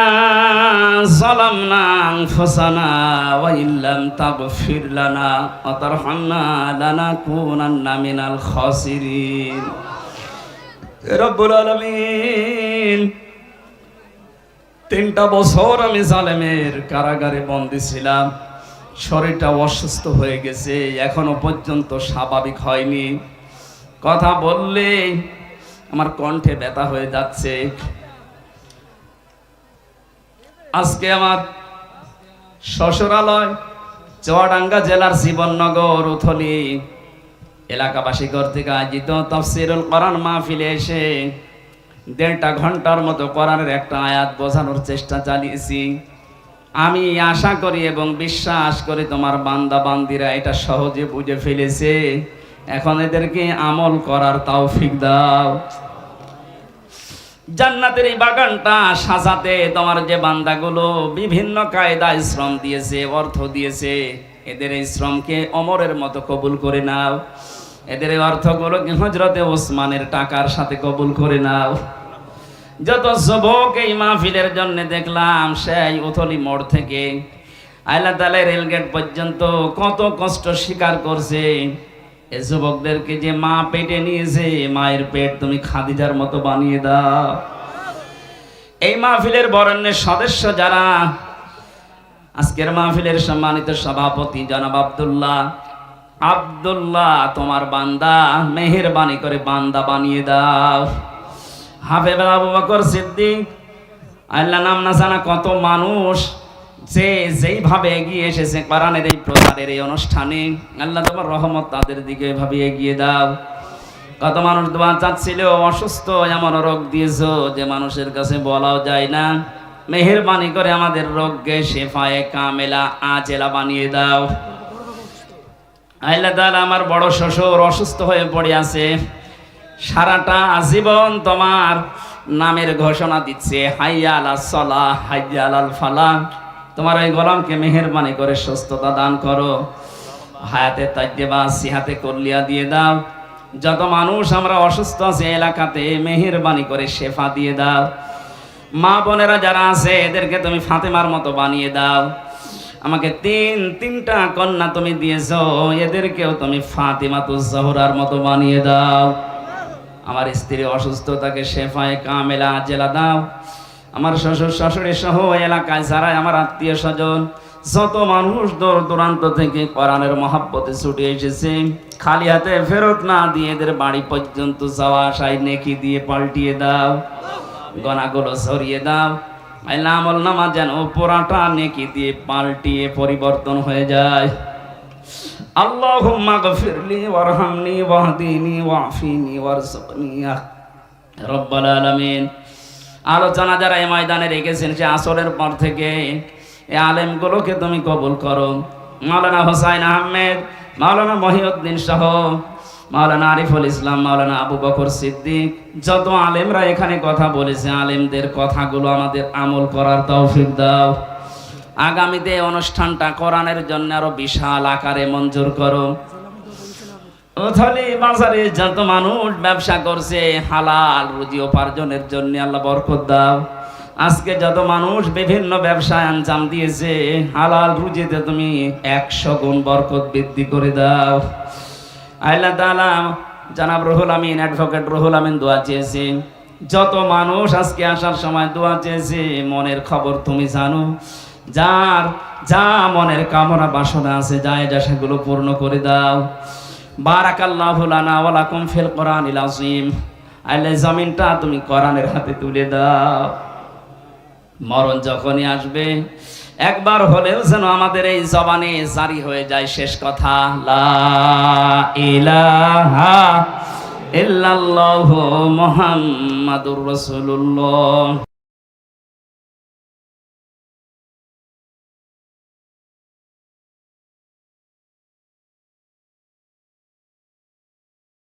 যালামনা আনফুসানা ওয়া ইল্লাম তাগফির লানা ওয়া তারহামনা লানাকুনান্না মিনাল খাসিরিন। রব্বুল আলামিন, 3টা বছর আমি জালেমের কারাগারে বন্দী ছিলাম। শরীরটা অসুস্থ হয়ে গেছে, এখনো পর্যন্ত স্বাভাবিক হয়নি। কথা বললে আমার কণ্ঠে ব্যথা হয়ে যাচ্ছে। আজকে আমার শ্বশুরালয় চুয়াডাঙ্গা জেলার জীবননগর উথলি এলাকাবাসী কর্তৃক আয়োজিত তাফসীরুল কোরআন মাহফিলে এসে 1.5 ঘন্টার মতো কোরআনের একটা আয়াত বোঝানোর চেষ্টা চালিয়েছি। আমি আশা করি এবং বিশ্বাস করি তোমার বান্দা বান্দিরা এটা সহজে বুঝে ফেলেছে। এখন এদেরকে আমল করার তৌফিক দাও। জান্নাতের এই বাগানটা সাজাতে তোমার যে বান্দাগুলো বিভিন্ন কায়দায় শ্রম দিয়েছে, অর্থ দিয়েছে, এদের এই শ্রমকে ওমরের মতো কবুল করে নাও। এদের এই অর্থগুলোকে হযরতে ওসমানের টাকার সাথে কবুল করে নাও। যত যুবক এই মাহফিলের জন্য দেখলাম, সেই উথলি মোড় থেকে আইলাতালে রেলগেট পর্যন্ত কত কষ্ট স্বীকার করছে। এই যুবকদেরকে যে মা পেটে নিয়েছে, মায়ের পেট তুমি খাদিজার মতো বানিয়ে দাও। এই মাহফিলের বরেণ্যের সদস্য যারা, আজকের মাহফিলের সম্মানিত সভাপতি জনাব আব্দুল্লাহ, তোমার বান্দা, মেহেরবানি করে বান্দা বানিয়ে দাও। হাফেজ আবু বকর সিদ্দিক, আল্লাহ নাম না জানা কত মানুষ যে যেইভাবে এগিয়ে এসেছে কোরআনের এই প্রচারের এই অনুষ্ঠানে, আল্লাহ তোমার রহমত তাদের দিকে এভাবে এগিয়ে দাও। কত মানুষ দোয়া চাচ্ছিল, অসুস্থ, এমন রোগ দিয়েছো যে মানুষের কাছে বলাও যায় না। মেহেরবানি করে আমাদের রোগকে শেফায়ে কামেলা আজেলা বানিয়ে দাও। আল্লাহ তাআলা আমার বড় শ্বশুর অসুস্থ হয়ে পড়ে আছে, সারাটা আজীবন তোমার নামের ঘোষণা দিচ্ছে, হাইয়া আলাস সালাহ হাইয়া আলাল ফালাহ। তোমার ওই গোলামকে মেহেরবানি করে সুস্থতা দান করো, হায়াতে তাইয়্যিবা সিহাতে কুল্লিয়া দিয়ে দাও। যত মানুষ আমরা অসুস্থ আছে এলাকাতে, মেহেরবানি করে শেফা দিয়ে দাও। মা বোনেরা যারা আছে এদেরকে তুমি ফাতেমার মতো বানিয়ে দাও। আমাকে তিনটা কন্যা তুমি দিয়েছো, এদেরকেও তুমি ফাতিমাতুজ জোহরার মতো বানিয়ে দাও। আমার স্ত্রী অসুস্থ, তাকে শেফায়ে কামেলা আজেলা দাও। আমার শ্বশুর শাশুড়ি সহ এলাকায় যারা আমার আত্মীয় স্বজন, যত মানুষ দূর দূরান্ত থেকে কোরআনের মহাব্বতে ছুটে এসেছে, খালি হাতে ফেরত না দিয়ে এদের বাড়ি পর্যন্ত যাওয়া আসায় নেকি দিয়ে পাল্টিয়ে দাও, গনাগুলো সরিয়ে দাও। আল্লাহ আমল নামা যেন পুরাটা নেকি দিয়ে পাল্টিয়ে পরিবর্তন হয়ে যায়। আল্লাহুম্মা গফিরলি ওয়ারহামনি ওয়াহদিনি ওয়াফিনি ওয়ারযুকনি ইয়া রাব্বাল আলামিন। আলোচনা যারা এই ময়দানে রেখেছেন সে আসরের পর থেকে এই আলেমগুলোকে তুমি কবুল করো। মাওলানা হোসাইন আহমেদ, মাওলানা মহিউদ্দিন সহ মাওলানা আরিফুল ইসলাম, মাওলানা আবু বকর সিদ্দিক, যত আলেমরা এখানে কথা বলেছে, আলেমদের কথাগুলো আমাদের আমল করার তৌফিক দাও। আগামীতে অনুষ্ঠানটা কোরআনের জন্য আরো বিশাল আকারে মঞ্জুর করো। ওথালি বাজারে যত মানুষ ব্যবসা করছে হালাল রুজি উপার্জনের জন্য, আল্লাহ বরকত দাও। আজকে যত মানুষ বিভিন্ন ব্যবসায় আঞ্জাম দিয়েছে, হালাল রুজিতে তুমি 100 গুণ বরকত বৃদ্ধি করে দাও। আল্লাহ তাআলা জনাব রুহুল আমিন, অ্যাডভোকেট রুহুল আমিন দোয়া চেয়েছে। যত মানুষ আজকে আসার সময় দোয়া চেয়েছে, মনের খবর তুমি জানো। যার যা মনের কামনা বাসনা আছে, যায় যা সেগুলো পূর্ণ করে দাও। বারাকাল্লাহু লানা ওয়া লাকুম ফিল কোরআনিল আযীম। আল্লাহ জমিনটা তুমি কোরআনের হাতে তুলে দাও। মরণ যখনই আসবে একবার হলেও যেন আমাদের এই জবানে জারি হয়ে যায় শেষ কথা, লা ইলাহা ইল্লাল্লাহু মুহাম্মাদুর রাসূলুল্লাহ।